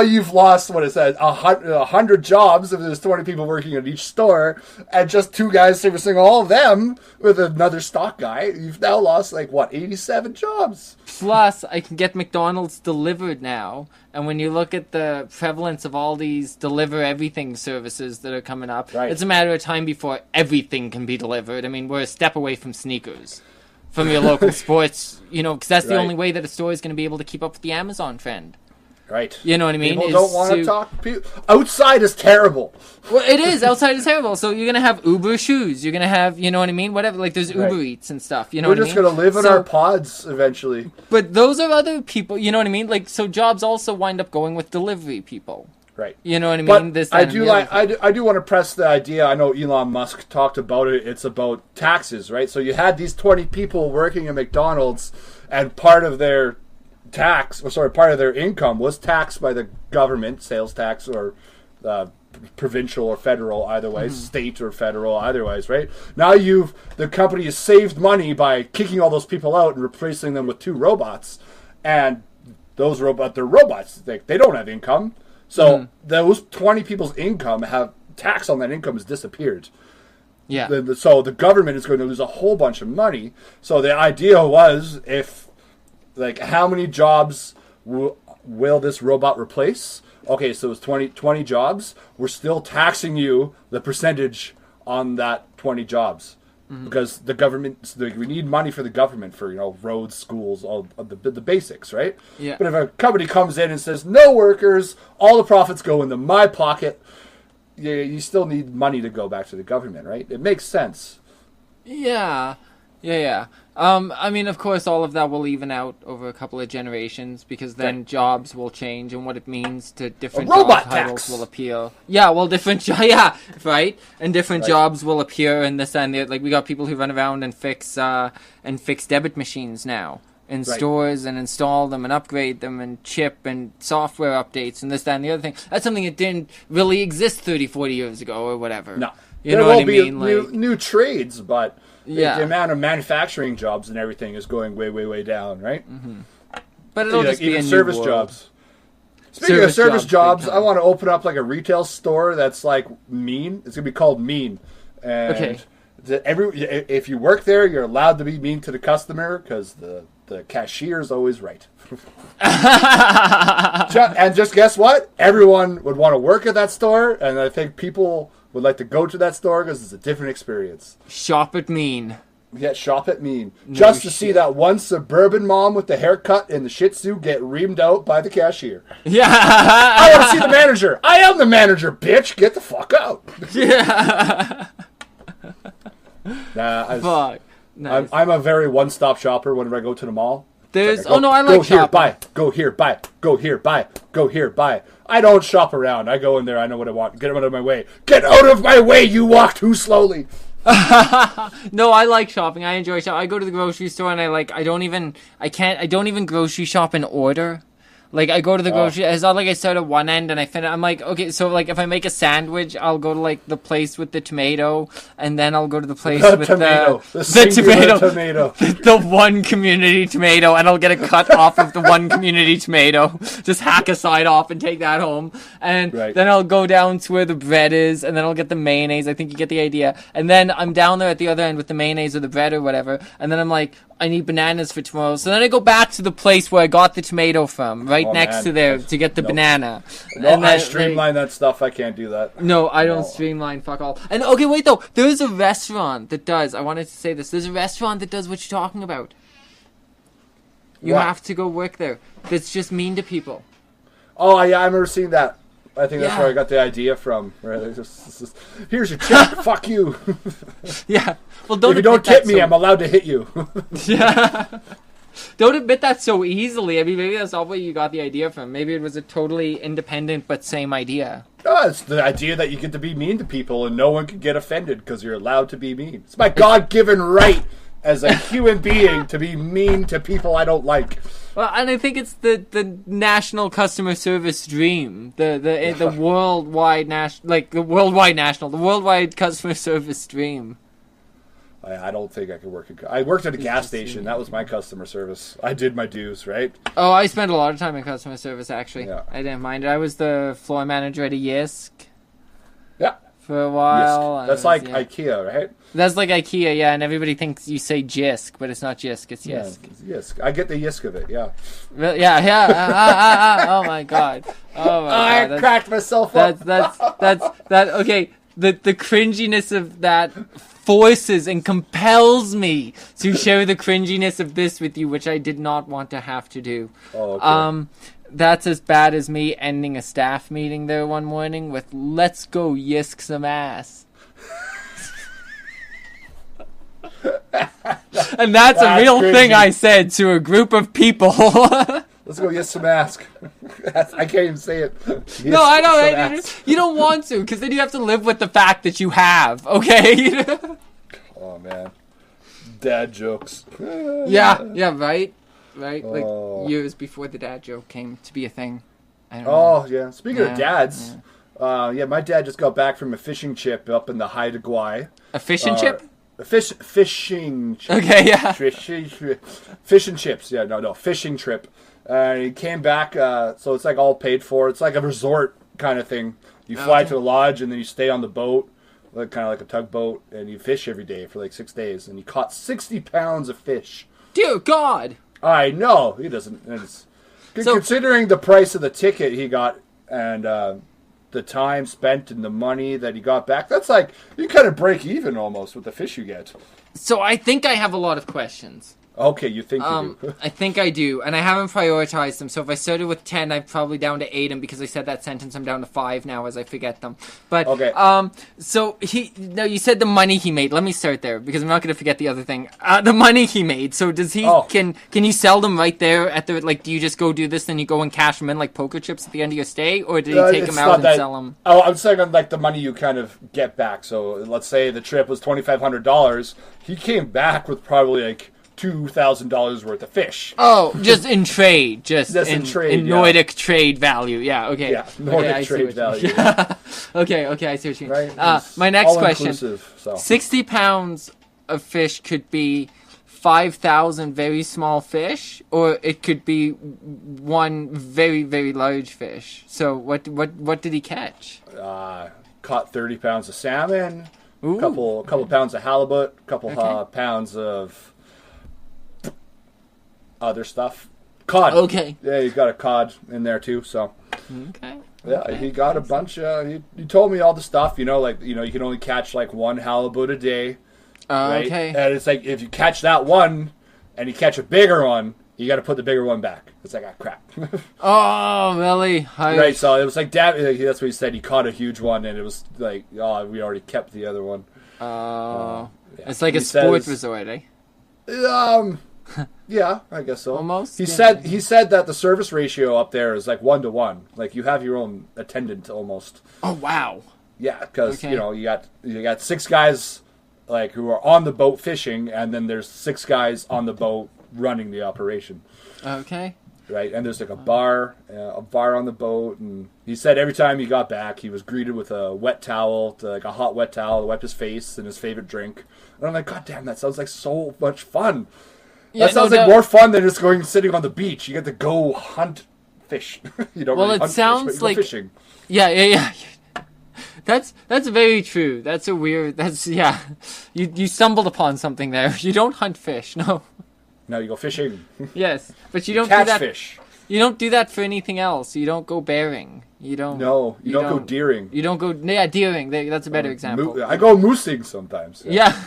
you've lost, what is that, 100 jobs if there's 20 people working at each store, and just 2 guys servicing all of them with another stock guy. You've now lost 87 jobs. Plus, I can get McDonald's delivered now. And when you look at the prevalence of all these deliver everything services that are coming up, it's a matter of time before everything can be delivered. I mean, we're a step away from sneakers, from your local sports, because that's the only way that a store is going to be able to keep up with the Amazon trend. Right. You know what I mean? People don't want to talk. Outside is terrible. Well, it is. Outside is terrible. So you're going to have Uber shoes. You're going to have, you know what I mean? Whatever. Like, there's Uber Eats and stuff. You know what I mean? We're just going to live in our pods eventually. But those are other people. You know what I mean? Like, so jobs also wind up going with delivery people. Right. You know what I mean? But I do want to press the idea. I know Elon Musk talked about it. It's about taxes, right? So you had these 20 people working at McDonald's, and part of their part of their income was taxed by the government, sales tax, or provincial or federal, either way, state or federal, either ways, right? Now the company has saved money by kicking all those people out and replacing them with 2 robots, and those they're robots. They don't have income, so those 20 people's income tax on that income has disappeared. Yeah. So the government is going to lose a whole bunch of money. So the idea was, how many jobs will this robot replace? Okay, so it's 20 jobs. We're still taxing you the percentage on that 20 jobs. Because the government, we need money for the government for, roads, schools, all of the basics, right? Yeah. But if a company comes in and says, no workers, all the profits go into my pocket, you still need money to go back to the government, right? It makes sense. Yeah. I mean, of course, all of that will even out over a couple of generations because then jobs will change and what it means to different job titles will appear. Yeah, well, yeah, right, and different jobs will appear in this and like we got people who run around and fix debit machines now in stores and install them and upgrade them and chip and software updates and this, that, and the other thing. That's something that didn't really exist 30, 40 years ago or whatever. No, you know what I mean? New trades, but. Yeah. The amount of manufacturing jobs and everything is going way, way, way down, right? Mm-hmm. But it'll just be even service jobs. Speaking of service jobs, I want to open up like a retail store that's like mean. It's gonna be called Mean. And if you work there, you're allowed to be mean to the customer because the cashier is always right. And just guess what? Everyone would want to work at that store, and I think people would like to go to that store because it's a different experience. Shop at Mean. Yeah, shop at Mean. Just to see that one suburban mom with the haircut and the Shih Tzu get reamed out by the cashier. Yeah. I want to see the manager. I am the manager, bitch. Get the fuck out. Yeah. Fuck. Nice. I'm a very one-stop shopper whenever I go to the mall. I like shopping. Go here, buy. Go here, buy. Go here, buy. I don't shop around. I go in there. I know what I want. Get out of my way. Get out of my way. You walk too slowly. No, I like shopping. I enjoy shopping. I go to the grocery store and I don't even grocery shop in order. Like, I go to the grocery, it's not like I start at one end and I finish. I'm like, okay, so, like, if I make a sandwich, I'll go to, like, the place with the tomato, and then I'll go to the place with tomato. the tomato. The one community tomato, and I'll get a cut off of the one community tomato. Just hack a side off and take that home. And then I'll go down to where the bread is, and then I'll get the mayonnaise. I think you get the idea. And then I'm down there at the other end with the mayonnaise or the bread or whatever, and then I'm like, I need bananas for tomorrow. So then I go back to the place where I got the tomato from, next to there, to get the banana. No, and I streamline that stuff. I can't do that. No, I don't streamline. Fuck all. And okay, wait though. There's a restaurant that does. I wanted to say this. There's a restaurant that does what you're talking about. You have to go work there. That's just mean to people. Oh yeah, I remember seeing that. I think that's where I got the idea from. Right? Just, here's your check. Fuck you. Yeah. Well, if you don't tip me, I'm allowed to hit you. Yeah. Don't admit that so easily. I mean, maybe that's not where you got the idea from. Maybe it was a totally independent but same idea. Oh, it's the idea that you get to be mean to people and no one can get offended because you're allowed to be mean. It's my God-given right as a human being to be mean to people I don't like. Well, and I think it's the national customer service dream, the worldwide the worldwide customer service dream. I don't think I could work. I worked at a gas station. That was my customer service. I did my dues, right? Oh, I spent a lot of time in customer service, actually. Yeah. I didn't mind it. I was the floor manager at a Yisk. Yeah. For a while. That's like IKEA, right? That's like IKEA, yeah, and everybody thinks you say Jisk, but it's not Jisk, it's Yisk. Yeah, Yisk. I get the Yisk of it, yeah. Yeah. Oh my god. Oh my god. I cracked myself up. Okay. The cringiness of that forces and compels me to share the cringiness of this with you, which I did not want to have to do. Oh, okay. That's as bad as me ending a staff meeting there one morning with "Let's go yisk some ass." And that's a real thing I said to a group of people. Let's go yisk some ass. I can't even say it. No, I know. You don't want to, because then you have to live with the fact that you have, okay? Oh, man. Dad jokes. Yeah, right? Like years before the dad joke came to be a thing. I don't know. Yeah. Speaking of dads, my dad just got back from a fishing trip up in the Haida Gwaii. A fishing chip? A fishing trip. Okay, yeah. Fish and chips. Yeah, no, fishing trip. He came back, so it's like all paid for. It's like a resort kind of thing. You fly to the lodge and then you stay on the boat, kind of like a tugboat, and you fish every day for like 6 days. And he caught 60 pounds of fish. Dear God! I know he doesn't. Considering the price of the ticket he got and the time spent and the money that he got back, that's like you kind of break even almost with the fish you get. So I think I have a lot of questions. Okay, you think you do. I think I do, and I haven't prioritized them. So if I started with 10, I'm probably down to 8, and because I said that sentence, I'm down to 5 now as I forget them. But Okay. so you said the money he made. Let me start there because I'm not going to forget the other thing. The money he made. So does he? Oh. Can you sell them right there at the like? Do you just go do this, then you go and cash them in like poker chips at the end of your stay, or did he take them out and sell them? Oh, I'm saying on like the money you kind of get back. So let's say the trip was $2,500. He came back with probably like $2,000 worth of fish. Oh, just in trade, just in trade, in Nordic trade value. Yeah, okay. Yeah, Nordic trade value. Okay, I see what you mean. Right? My next question: so. 60 pounds of fish could be 5,000 very small fish, or it could be one very very large fish. So what did he catch? Caught 30 pounds of salmon, Ooh. couple pounds of halibut, couple Okay. pounds of other stuff. Cod. Okay. Yeah, he's got a cod in there too. So Okay. yeah, Okay. he got a bunch. He told me all the stuff. Like you can only catch like one halibut a day. Right? Okay. And it's like if you catch that one, and you catch a bigger one, you got to put the bigger one back. It's like crap. Oh, really? Right. So it was like damn. That's what he said. He caught a huge one, and it was like, oh, we already kept the other one. Oh. Yeah. It's like He a sport says- resort, eh? Yeah, I guess so. Almost. He Yeah. said that the service ratio up there is like 1-to-1. Like you have your own attendant almost. Oh, wow. Yeah, because Okay. you got 6 guys like who are on the boat fishing, and then there's 6 guys on the boat running the operation. Okay. Right, and there's like a bar on the boat, and he said every time he got back, he was greeted with a wet towel, like a hot wet towel, to wipe his face and his favorite drink. And I'm like, God damn, that sounds like so much fun. Yeah, That sounds no like doubt. more fun than just going sitting on the beach. You get to go hunt fish. You don't Well, really it hunt sounds fish, but you go like- fishing. Yeah. That's very true. That's yeah. You stumbled upon something there. You don't hunt fish, no. No, you go fishing. Yes, but you don't Catch do that. fish. You don't do that for anything else. You don't go bearing. You don't. No, you don't go deering. You don't go. Yeah, deering. That's a better example. I go moosing sometimes. Yeah.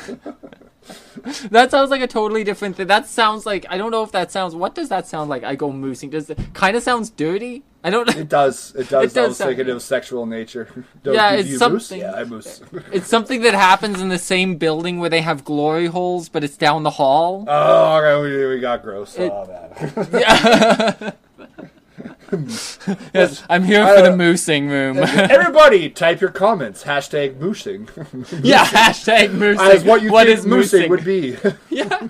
That sounds like a totally different thing. That sounds like, I don't know if that sounds, what does that sound like? I go moosing. Does it kind of sounds dirty? I don't. It does. It I does was sound thinking good. it was sexual in nature. Yeah, do it's you moose? something- Yeah, I moose. It's something that happens in the same building where they have glory holes, but it's down the hall. Oh, okay, we got gross. Oh, man. Yeah. Yes, I'm here for the moosing room. Everybody, type your comments. Hashtag moosing. Yeah, hashtag moosing. As what you think is moosing would be. Yeah.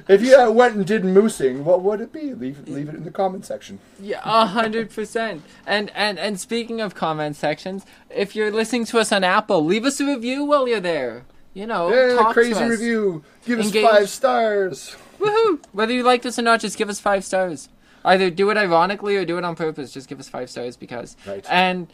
If you went and did moosing, what would it be? Leave it in the comment section. Yeah, 100%. And speaking of comment sections, if you're listening to us on Apple, leave us a review while you're there. You know, Yeah, talk crazy to us. review. Give Engage. us 5 stars. Woohoo! Whether you like this or not, just give us 5 stars. Either do it ironically or do it on purpose. Just give us 5 stars because. Right. And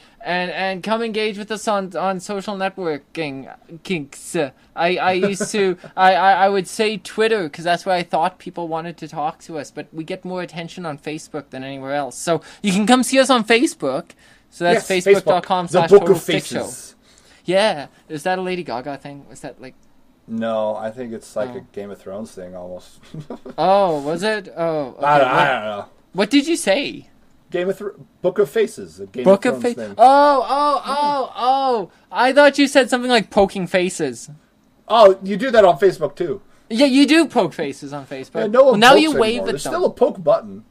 come engage with us on social networking kinks. I used to I would say Twitter because that's where I thought people wanted to talk to us, but we get more attention on Facebook than anywhere else. So you can come see us on Facebook. So that's Yes, facebook.com/Total The Book of Stick Show. Faces. Yeah. Is that a Lady Gaga thing? Was that like? No, I think it's like Oh. a Game of Thrones thing almost. Oh, was it? Oh. Okay. I don't know. What did you say? Book of Faces. A Game Book of of Thrones Faces. thing. Oh! I thought you said something like poking faces. Oh, you do that on Facebook too. Yeah, you do poke faces on Facebook. Yeah, no one well, now pokes you wave anymore. at There's them. still a poke button.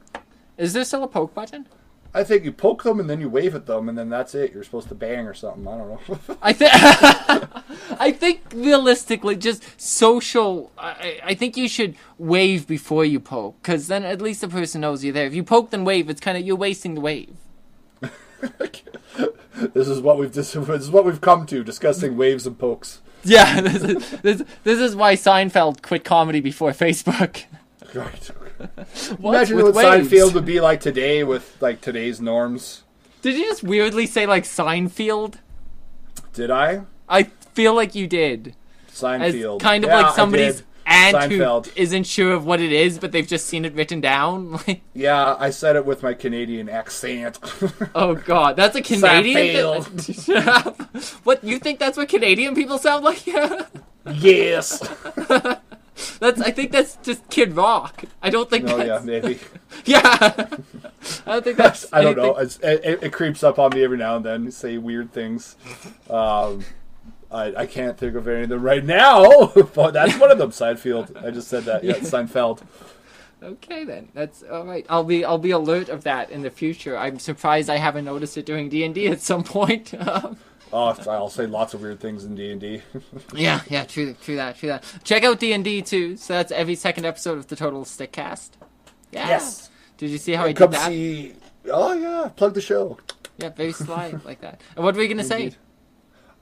Is there still a poke button? I think you poke them and then you wave at them and then that's it. You're supposed to bang or something. I don't know. I think. I think realistically, just social. I think you should wave before you poke, because then at least the person knows you're there. If you poke then wave, it's kind of you're wasting the wave. This is what we've come to, discussing waves and pokes. Yeah, this is why Seinfeld quit comedy before Facebook. Right. What? Imagine With what waves? Seinfeld would be like today with like today's norms. Did you just weirdly say like Seinfeld? Did I? I feel like you did. As Seinfeld. kind of Yeah, like I somebody's did. aunt Seinfeld. who isn't sure of what it is, but they've just seen it written down. Yeah, I said it with my Canadian accent. Oh god, that's a Canadian thing? What, you think that's what Canadian people sound like? Yes. I think that's just Kid Rock. I don't think No, that's... yeah, maybe. Yeah. I don't think that's... I don't know. It creeps up on me every now and then. Say weird things. I can't think of any of them right now. But that's one of them. Seinfeld. I just said that. Yeah, Seinfeld. Okay then, that's all right. I'll be alert of that in the future. I'm surprised I haven't noticed it during D&D at some point. I'll say lots of weird things in D&D. Yeah, true that. Check out D&D too. So that's every second episode of the Total Stickcast. Yeah. Yes. Did you see how I did that? Oh yeah, plug the show. Yeah, very sly like that. And what were you gonna say?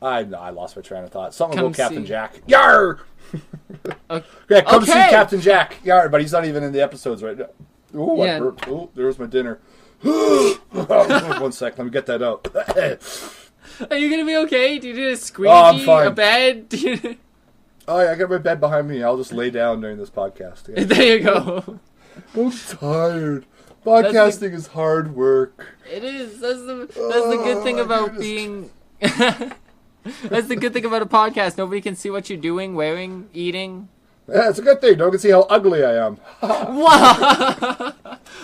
I lost my train of thought. Something about Captain Jack. Yar! Yeah, come see Captain Jack. Yar, but he's not even in the episodes right now. Ooh, I burped. Oh, there was my dinner. 1 sec, let me get that out. Are you gonna be okay? Do you need a squeegee? I'm fine. A bed? Oh yeah, I got my bed behind me. I'll just lay down during this podcast. Yeah. There you go. I'm tired. Podcasting is hard work. It is. That's the good thing about being... That's the good thing about a podcast. Nobody can see what you're doing, wearing, eating. Yeah, it's a good thing. No one can see how ugly I am. Wow!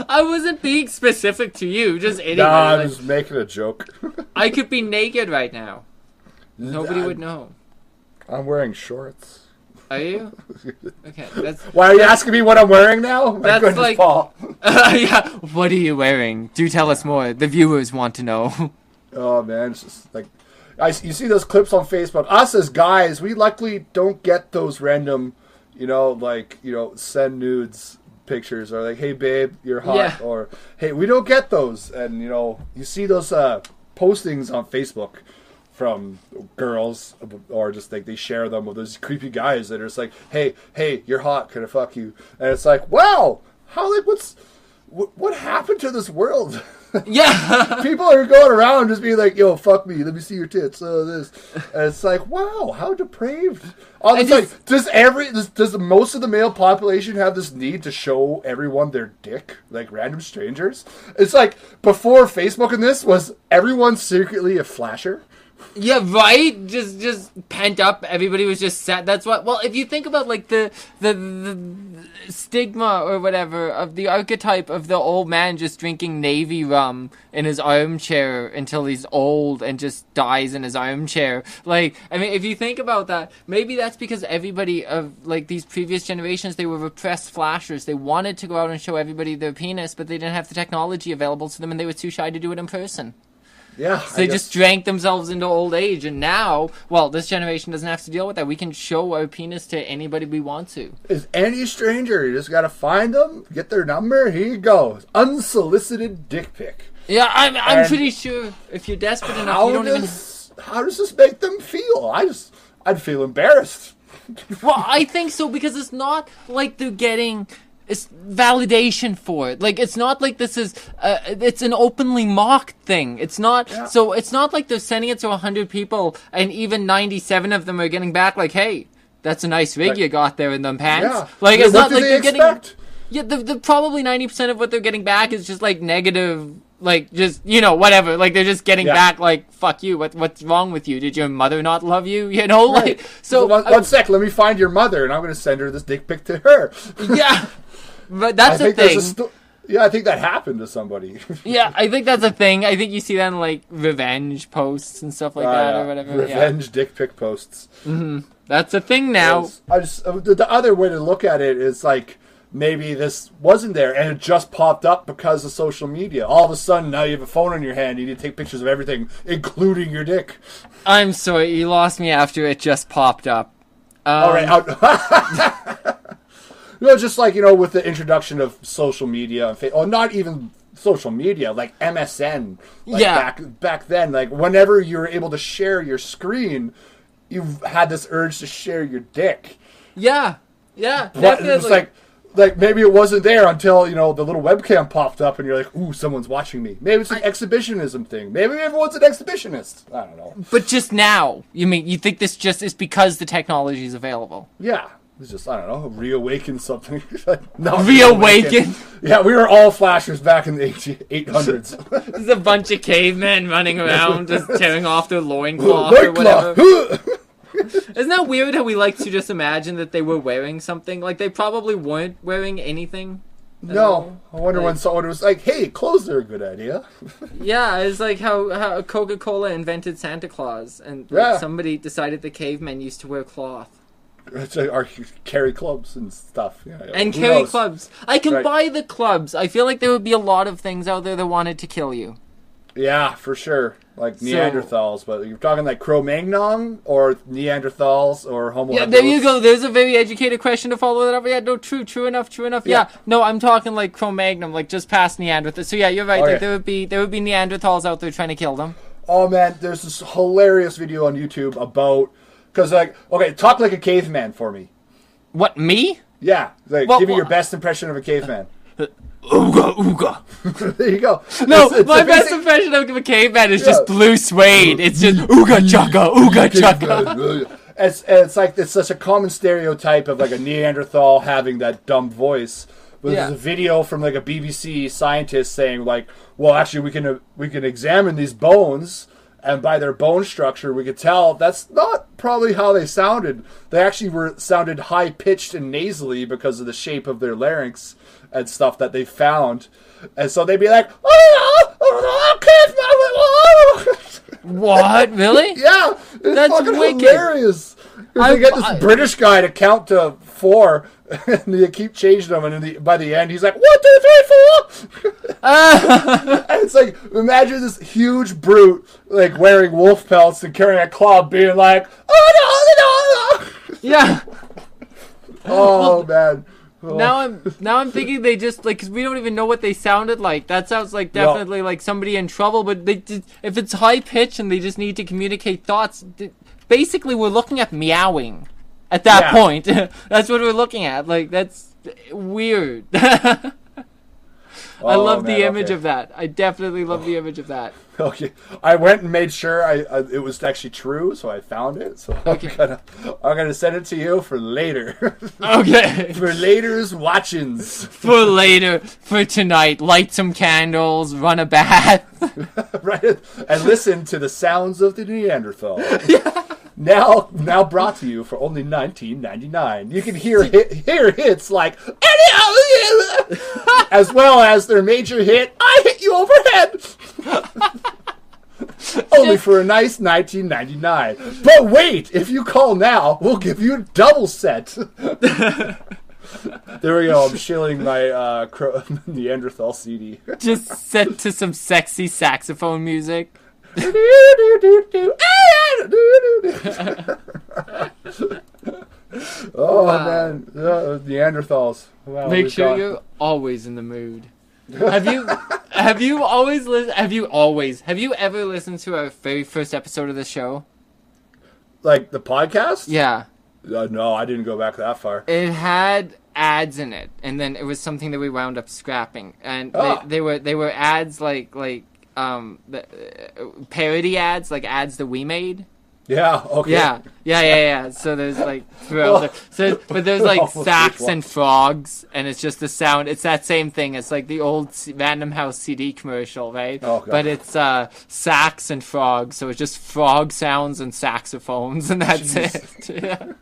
I wasn't being specific to you, just anybody. Nah, I'm just making a joke. I could be naked right now. Nobody would know. I'm wearing shorts. Are you? Okay. Why are you asking me what I'm wearing now? That's like... Paul. Yeah. What are you wearing? Do tell us more. The viewers want to know. Oh, man. It's just like... you see those clips on Facebook. Us as guys, we luckily don't get those random, send nudes pictures or like, hey babe, you're hot, yeah. Or hey, we don't get those. And you see those postings on Facebook from girls, or just like they share them with those creepy guys that are just like, hey, you're hot, can I fuck you? And it's like, wow, how what happened to this world? Yeah. People are going around just being like, yo, fuck me, let me see your tits, this. And it's like, wow, how depraved. Does most of the male population have this need to show everyone their dick, like random strangers? It's like, before Facebook and this, was everyone secretly a flasher? Yeah, right? Just pent up. Everybody was just set. That's what... Well, if you think about, like, the stigma or whatever of the archetype of the old man just drinking Navy rum in his armchair until he's old and just dies in his armchair. Like, I mean, if you think about that, maybe that's because everybody of, like, these previous generations, they were repressed flashers. They wanted to go out and show everybody their penis, but they didn't have the technology available to them, and they were too shy to do it in person. Yeah, so they just drank themselves into old age, and now, well, this generation doesn't have to deal with that. We can show our penis to anybody we want to. Is any stranger. You just got to find them, get their number, here you go. Unsolicited dick pic. Yeah, I'm pretty sure if you're desperate enough, you don't even... How does this make them feel? I'd feel embarrassed. Well, I think so, because it's not like they're getting... It's validation for it. Like, it's not like this is... it's an openly mocked thing. It's not... Yeah. So, it's not like they're sending it to 100 people, and even 97 of them are getting back like, hey, that's a nice rig you got there in them pants. Yeah. Like, it's not like they're expect? getting... Yeah, the probably 90% of what they're getting back is just, like, negative... Like, just, whatever. Like, they're just getting back, like, fuck you. What's wrong with you? Did your mother not love you? Right. Like... So, one sec, let me find your mother, and I'm going to send her this dick pic to her. Yeah. But that's a thing. I think that happened to somebody. Yeah, I think that's a thing. I think you see that in, like, revenge posts and stuff like that or whatever. Revenge dick pic posts. Mm-hmm. That's a thing now. The other way to look at it is, like, maybe this wasn't there and it just popped up because of social media. All of a sudden, now you have a phone in your hand. You need to take pictures of everything, including your dick. I'm sorry, you lost me after it just popped up. All right. Just like, with the introduction of social media, or not even social media, like MSN. Like back then, like, whenever you were able to share your screen, you had this urge to share your dick. Yeah, definitely. It's like maybe it wasn't there until, the little webcam popped up and you're like, ooh, someone's watching me. Maybe it's an exhibition thing. Maybe everyone's an exhibitionist. I don't know. But just now, you think this just is because the technology is available? Yeah. It's just, I don't know, reawaken something. Reawaken? Yeah, we were all flashers back in the 800s. There's a bunch of cavemen running around just tearing off their loincloth or whatever. Isn't that weird how we like to just imagine that they were wearing something? Like, they probably weren't wearing anything. No. I wonder when someone was like, hey, clothes are a good idea. Yeah, it's like how Coca-Cola invented Santa Claus, and like, somebody decided the cavemen used to wear cloth. Or carry clubs and stuff. Yeah, and carry clubs. I can buy the clubs. I feel like there would be a lot of things out there that wanted to kill you. Yeah, for sure. Like Neanderthals, but you're talking like Cro-Magnon or Neanderthals or Homo Yeah, there you go. There's a very educated question to follow that up. Yeah, no, true enough. Yeah, no, I'm talking like Cro-Magnon, like just past Neanderthals. So yeah, you're right. Like, there would be Neanderthals out there trying to kill them. Oh man, there's this hilarious video on YouTube about because like talk like a caveman for me. What, me? Yeah, like give me your best impression of a caveman. Ooga ooga. There you go. No, my best impression of a caveman is just blue suede. It's just ooga chugga. It's like it's such a common stereotype of like a Neanderthal having that dumb voice. But there's a video from like a BBC scientist saying like, well, actually we can examine these bones. And by their bone structure, we could tell that's not probably how they sounded. They actually sounded high-pitched and nasally because of the shape of their larynx and stuff that they found. And so they'd be like, what? Really? Yeah. It's that's fucking wicked. Hilarious. They get this British guy to count to 4, and they keep changing them, and by the end, he's like, 1, 2, 3, 4! And it's like, imagine this huge brute, like, wearing wolf pelts and carrying a club, being like, oh, no! Yeah. Oh, man. Oh. Now I'm thinking they just, like, because we don't even know what they sounded like. That sounds like definitely like somebody in trouble, but if it's high pitch and they just need to communicate thoughts, basically we're looking at meowing at that point. That's what we're looking at. Like, that's weird. I love the image of that. I definitely love the image of that. Okay, I went and made sure it was actually true, so I found it. So I'm gonna send it to you for later. Okay. For later's watchings. For later, for tonight, light some candles, run a bath. Right, and listen to the sounds of the Neanderthal. Yeah. Now brought to you for only $19.99. You can hear hits like as well as their major hit, I Hit You Overhead. Only for a nice $19.99. But wait, if you call now, we'll give you a double set. There we go. I'm shilling my Neanderthal CD. Just set to some sexy saxophone music. Oh man, Neanderthals. Wow, make sure you're always in the mood. Have you ever listened to our very first episode of the show? Like the podcast? Yeah. No, I didn't go back that far. It had ads in it, and then it was something that we wound up scrapping, and they were ads like parody ads, like ads that we made. Yeah. Okay. Yeah. So there's like but there's like sax and frogs, and it's just the sound. It's that same thing. It's like the old Random House CD commercial, right? Oh, God. But it's sax and frogs, so it's just frog sounds and saxophones, and that's it. Yeah.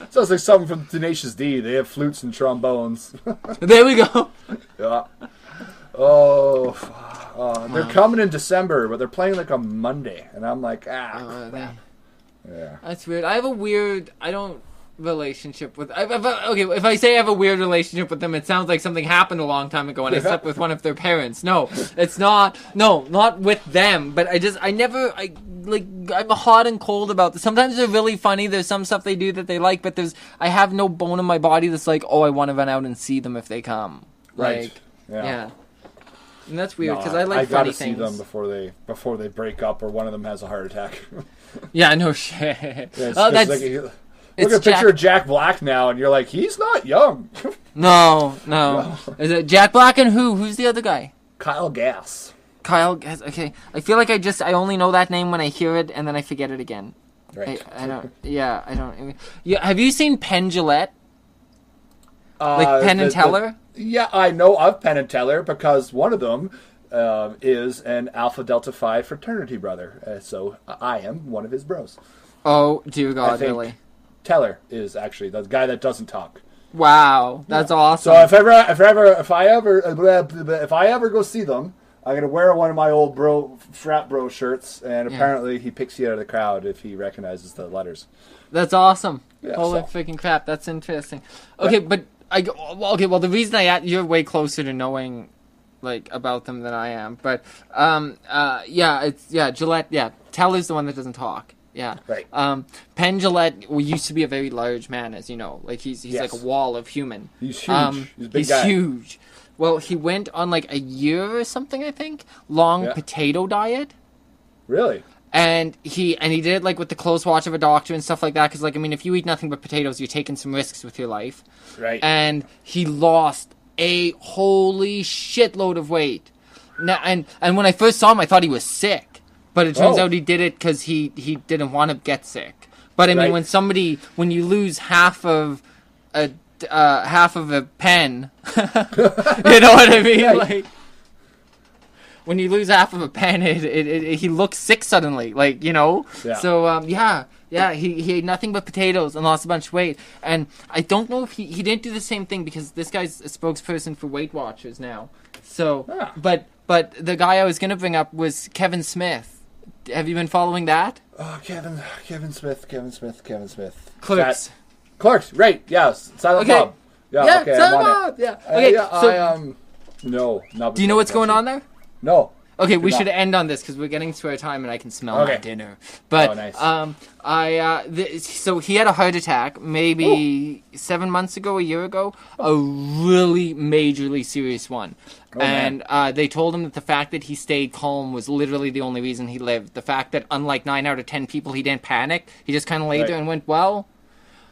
Sounds like something from Tenacious D. They have flutes and trombones. There we go. Yeah. Oh, they're coming in December, but they're playing like on Monday, and I'm like, crap. Yeah. That's weird. I have a weird relationship with. If I say I have a weird relationship with them, it sounds like something happened a long time ago and I slept with one of their parents. No, it's not. No, not with them. But I'm hot and cold about this. Sometimes they're really funny. There's some stuff they do that they like, but I have no bone in my body that's like, oh, I want to run out and see them if they come. Right. Like, yeah. And that's weird because I like funny things. I gotta see them before they break up or one of them has a heart attack. Yeah, no shit. Yeah, look at a picture of Jack Black now, and you're like, he's not young. No. Is it Jack Black and who? Who's the other guy? Kyle Gass. Kyle Gass. Okay, I feel like I only know that name when I hear it, and then I forget it again. Right. I don't. Yeah, I don't. Yeah, have you seen Penn Jillette? Like Penn and Teller? Yeah, I know of Penn and Teller because one of them is an Alpha Delta Phi fraternity brother. So I am one of his bros. Oh, dear God, really? Teller is actually the guy that doesn't talk. Wow, that's awesome. So if I ever go see them, I'm gonna wear one of my old frat bro shirts, and apparently he picks you out of the crowd if he recognizes the letters. That's awesome. Yeah, Holy freaking crap, that's interesting. Okay, but well, the reason you're way closer to knowing like about them than I am, but Gillette, Teller's the one that doesn't talk. Yeah. Right. Penn Jillette used to be a very large man, as you know. Like he's like a wall of human. He's huge. He's a big guy. Huge. Well, he went on like a year or something, I think, long potato diet. Really? And he did it like with the close watch of a doctor and stuff like that. Because if you eat nothing but potatoes, you're taking some risks with your life. Right. And he lost a holy shitload of weight. Now, and when I first saw him, I thought he was sick. But it turns out he did it because he didn't want to get sick. But I mean, when you lose half of a pen, you know what I mean? Yeah. Like when you lose half of a pen, he looks sick suddenly. Like Yeah. So he ate nothing but potatoes and lost a bunch of weight. And I don't know if he didn't do the same thing because this guy's a spokesperson for Weight Watchers now. So, but the guy I was gonna bring up was Kevin Smith. Have you been following that? Oh, Kevin Smith. Clerks, right? Yes, Silent Bob. Yeah, okay, Silent Bob. Yeah. Okay. No, not. Do you know what's going on there? No. Okay, we should end on this because we're getting to our time and I can smell my dinner. But nice. So he had a heart attack maybe 7 months ago, a year ago, a really majorly serious one. And they told him that the fact that he stayed calm was literally the only reason he lived. The fact that unlike 9 out of 10 people, he didn't panic. He just kind of laid there and went, well,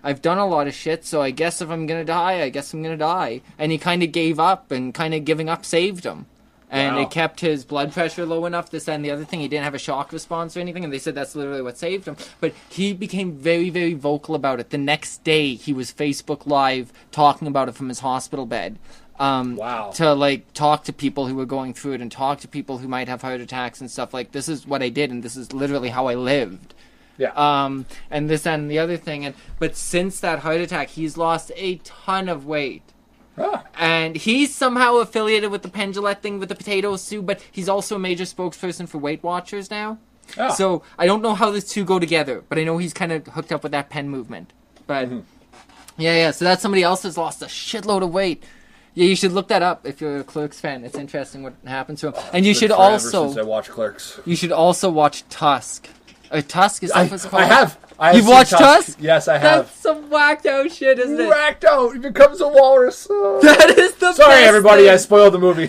I've done a lot of shit, so I guess if I'm going to die, I guess I'm going to die. And he kind of gave up, and kind of giving up saved him. And it kept his blood pressure low enough, this, that, and the other thing. He didn't have a shock response or anything, and they said that's literally what saved him. But he became very, very vocal about it. The next day, he was Facebook Live talking about it from his hospital bed. To, talk to people who were going through it and talk to people who might have heart attacks and stuff. Like, this is what I did, and this is literally how I lived. Yeah. And this, and the other thing. But since that heart attack, he's lost a ton of weight. And he's somehow affiliated with the Penn Jillette thing with the potatoes too, but he's also a major spokesperson for Weight Watchers now. So I don't know how the two go together, but I know he's kind of hooked up with that Penn movement. But so that's somebody else that's lost a shitload of weight. Yeah, you should look that up if you're a Clerks fan. It's interesting what happened to him. And you should also since I watched Clerks. You should also watch Tusk. Tusk is that what it's called? I have. You've watched Tusk? Yes, I have. That's some whacked out shit, isn't it? Whacked out. He becomes a walrus. Oh. That is the Sorry, best everybody. thing. I spoiled the movie.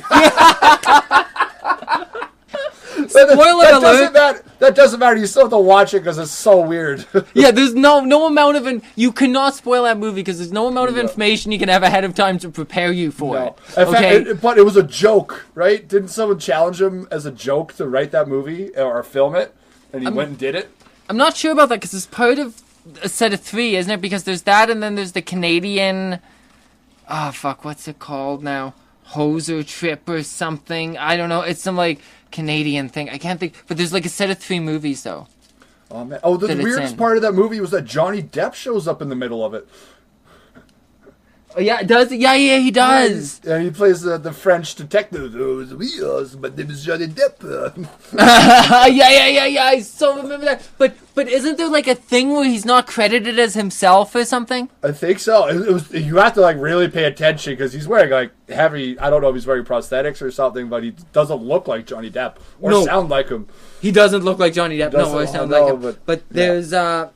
Spoiler alert. That doesn't matter. You still have to watch it because it's so weird. Yeah, there's no amount of... You cannot spoil that movie because there's no amount of information you can have ahead of time to prepare you for it. Okay? But it was a joke, right? Didn't someone challenge him as a joke to write that movie or film it? And he went and did it? I'm not sure about that because it's part of a set of 3, isn't it? Because there's that and then there's the Canadian... Oh, fuck, what's it called now? Hoser Trip or something. I don't know. It's some, Canadian thing. I can't think. But there's, a set of 3 movies, though. Oh, man. Oh, the weirdest part of that movie was that Johnny Depp shows up in the middle of it. Oh, yeah, does it? Yeah, he does. And he plays the French detective. My name is Johnny Depp. Yeah. I so remember that. But isn't there a thing where he's not credited as himself or something? I think so. It was, you have to really pay attention because he's wearing heavy. I don't know if he's wearing prosthetics or something, but he doesn't look like Johnny Depp or sound like him. He doesn't look like Johnny Depp. No, or sound like him. But there's I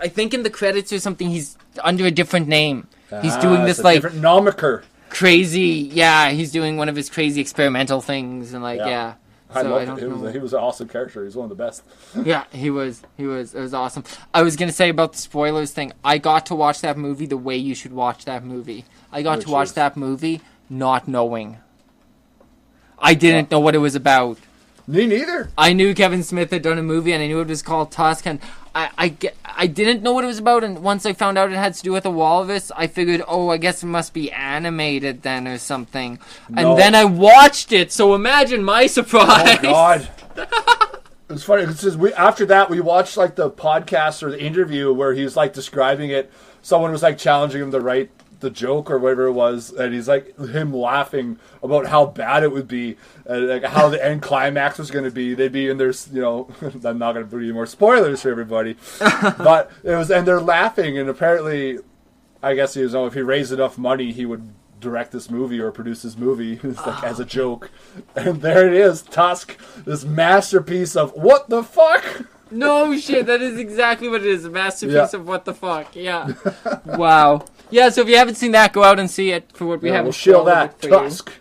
think in the credits or something, he's under a different name. He's doing this different nomiker. Crazy, he's doing one of his crazy experimental things and I loved it. He was an awesome character. He was one of the best. Yeah, he was. It was awesome. I was gonna say about the spoilers thing. I got to watch that movie the way you should watch that movie. I got to watch that movie not knowing. I didn't know what it was about. Me neither. I knew Kevin Smith had done a movie and I knew it was called Tusk and I didn't know what it was about, and once I found out it had to do with a walrus, I figured, I guess it must be animated then or something. No. And then I watched it, so imagine my surprise. Oh, God. It's funny because after that we watched like the podcast or the interview where he was like describing it. Someone was like challenging him to write the joke or whatever it was, and he's like him laughing about how bad it would be, and like how the end climax was going to be. They'd be in their, I'm not going to put any more spoilers for everybody, but it was, and they're laughing, and apparently, I guess he was, if he raised enough money, he would direct this movie or produce this movie like as a joke. And there it is, Tusk, this masterpiece of what the fuck. No shit, that is exactly what it is. A masterpiece of what the fuck. Yeah. Wow. Yeah, so if you haven't seen that, go out and see it for what we have. We'll shill that. Tusk.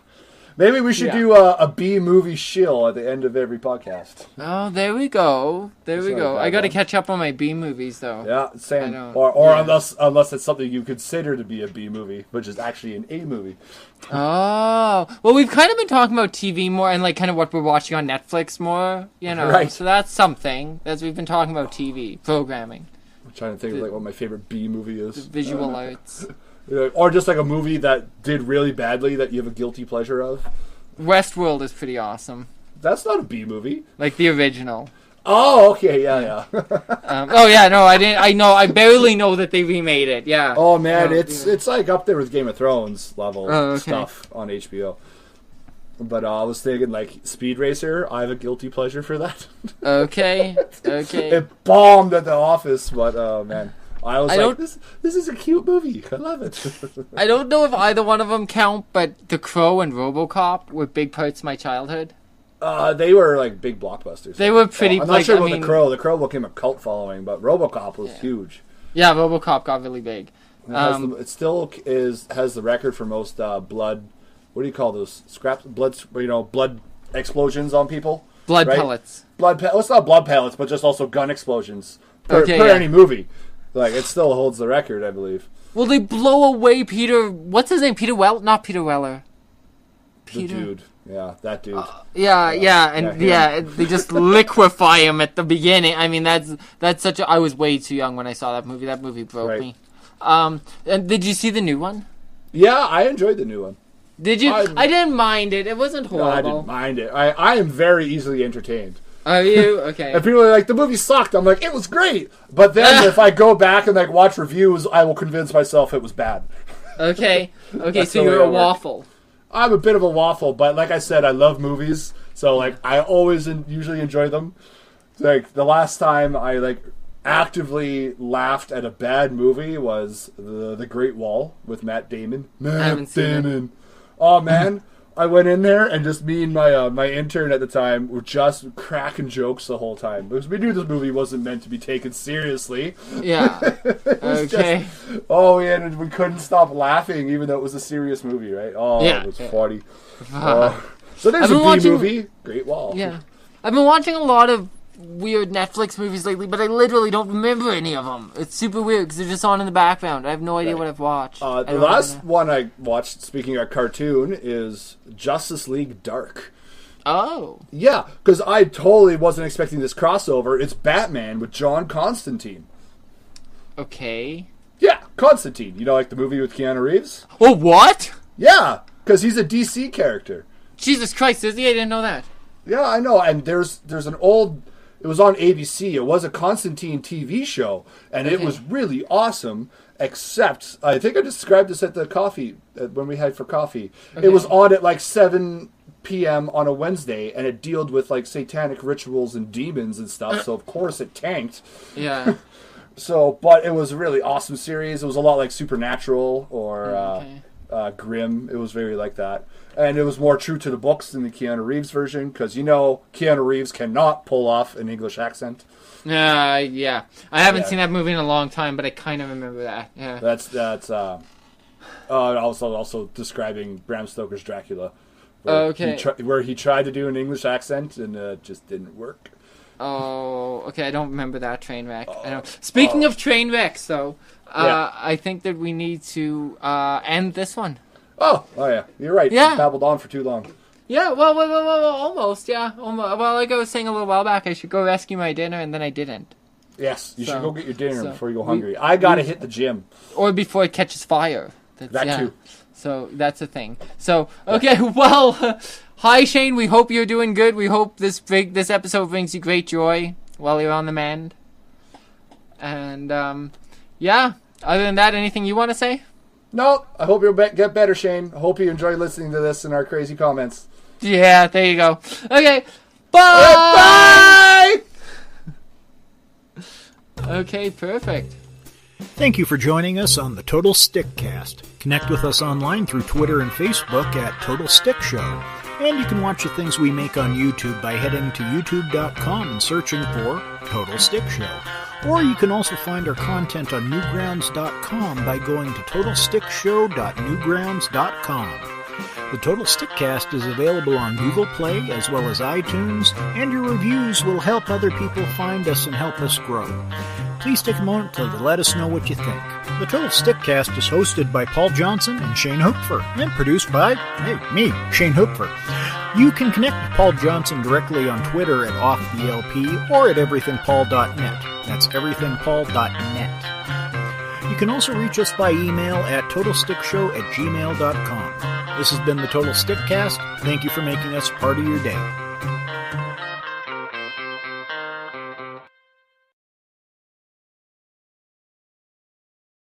Maybe we should do a B movie shill at the end of every podcast. Oh, there we go. There we go. I got to catch up on my B movies, though. Yeah, same. Or unless it's something you consider to be a B movie, which is actually an A movie. Oh. Well, we've kind of been talking about TV more and like kind of what we're watching on Netflix more, Right. So that's something, as we've been talking about TV programming. I'm trying to think of like what my favorite B movie is. Visual arts. Or just like a movie that did really badly that you have a guilty pleasure of. Westworld is pretty awesome. That's not a B movie. Like the original. Oh, okay, yeah. I barely know that they remade it. Yeah. Oh man, it's like up there with Game of Thrones level stuff on HBO. But I was thinking like Speed Racer. I have a guilty pleasure for that. Okay. It bombed at the office, but man. I was like, this is a cute movie. I love it. I don't know if either one of them count, but The Crow and RoboCop were big parts of my childhood. They were like big blockbusters. They were pretty. I'm not sure about The Crow. The Crow became a cult following, but RoboCop was huge. Yeah, RoboCop got really big. It still has the record for most blood. What do you call those scraps? Blood explosions on people. Blood pellets. It's not blood pellets, but just also gun explosions per any movie. Like, it still holds the record, I believe. Well, they blow away Peter... What's his name? Not Peter Weller. The dude. Yeah, that dude. They just liquefy him at the beginning. I mean, that's such a... I was way too young when I saw that movie. That movie broke me. And did you see the new one? Yeah, I enjoyed the new one. Did you? I didn't mind it. It wasn't horrible. No, I didn't mind it. I am very easily entertained. Are you? Okay. And people are like, the movie sucked. I'm like, it was great. But then if I go back and like watch reviews, I will convince myself it was bad. Okay, so you're a waffle. I'm a bit of a waffle, but like I said, I love movies. So like, I always usually enjoy them. Like, the last time I like actively laughed at a bad movie was the Great Wall with Matt Damon. Matt Damon. Oh, man. I went in there, and just me and my intern at the time were just cracking jokes the whole time. Because we knew this movie wasn't meant to be taken seriously. Yeah. Okay. And we couldn't stop laughing, even though it was a serious movie, right? Oh, yeah. It was funny. So there's a B-movie, Great Wall. Yeah. I've been watching a lot of weird Netflix movies lately, but I literally don't remember any of them. It's super weird because they're just on in the background. I have no idea what I've watched. The last one I watched, speaking of cartoon, is Justice League Dark. Oh. Yeah, because I totally wasn't expecting this crossover. It's Batman with John Constantine. Okay. Yeah, Constantine. You know, like the movie with Keanu Reeves? Oh, what? Yeah, because he's a DC character. Jesus Christ, is he? I didn't know that. Yeah, I know. And there's an old... It was on ABC. It was a Constantine TV show, and it was really awesome, except I think I described this at the coffee, when we had for coffee. Okay. It was on at like 7 p.m. on a Wednesday, and it dealt with like satanic rituals and demons and stuff, so of course it tanked. Yeah. But it was a really awesome series. It was a lot like Supernatural or Grimm. It was very like that. And it was more true to the books than the Keanu Reeves version, because Keanu Reeves cannot pull off an English accent. Yeah. I haven't seen that movie in a long time, but I kind of remember that. Yeah. That's also describing Bram Stoker's Dracula. Where he tried to do an English accent and it just didn't work. Oh, okay. I don't remember that train wreck. Speaking of train wrecks, though, I think that we need to end this one. Oh yeah, you're right. Yeah. Babbled on for too long. Yeah, well, almost, yeah. Almost. Well, like I was saying a little while back, I should go rescue my dinner, and then I didn't. Yes, you should go get your dinner before you go hungry. I gotta hit the gym. Or before it catches fire. That too. So that's a thing. So okay, well, hi Shane. We hope you're doing good. We hope this episode brings you great joy while you're on the mend. And yeah. Other than that, anything you want to say? No. I hope you'll get better, Shane. I hope you enjoy listening to this and our crazy comments. Yeah. There you go. Okay. Bye. Bye. Okay. Perfect. Thank you for joining us on the Total Stick Cast. Connect with us online through Twitter and Facebook at Total Stick Show. And you can watch the things we make on YouTube by heading to youtube.com and searching for Total Stick Show. Or you can also find our content on newgrounds.com by going to totalstickshow.newgrounds.com. The Total Stickcast is available on Google Play as well as iTunes, and your reviews will help other people find us and help us grow. Please take a moment to let us know what you think. The Total Stickcast is hosted by Paul Johnson and Shane Hoopfer, and produced by, me, Shane Hoopfer. You can connect with Paul Johnson directly on Twitter at OffTheLP or at everythingpaul.net. That's everythingpaul.net. You can also reach us by email at totalstickshow@gmail.com. This has been the Total Stickcast. Thank you for making us part of your day.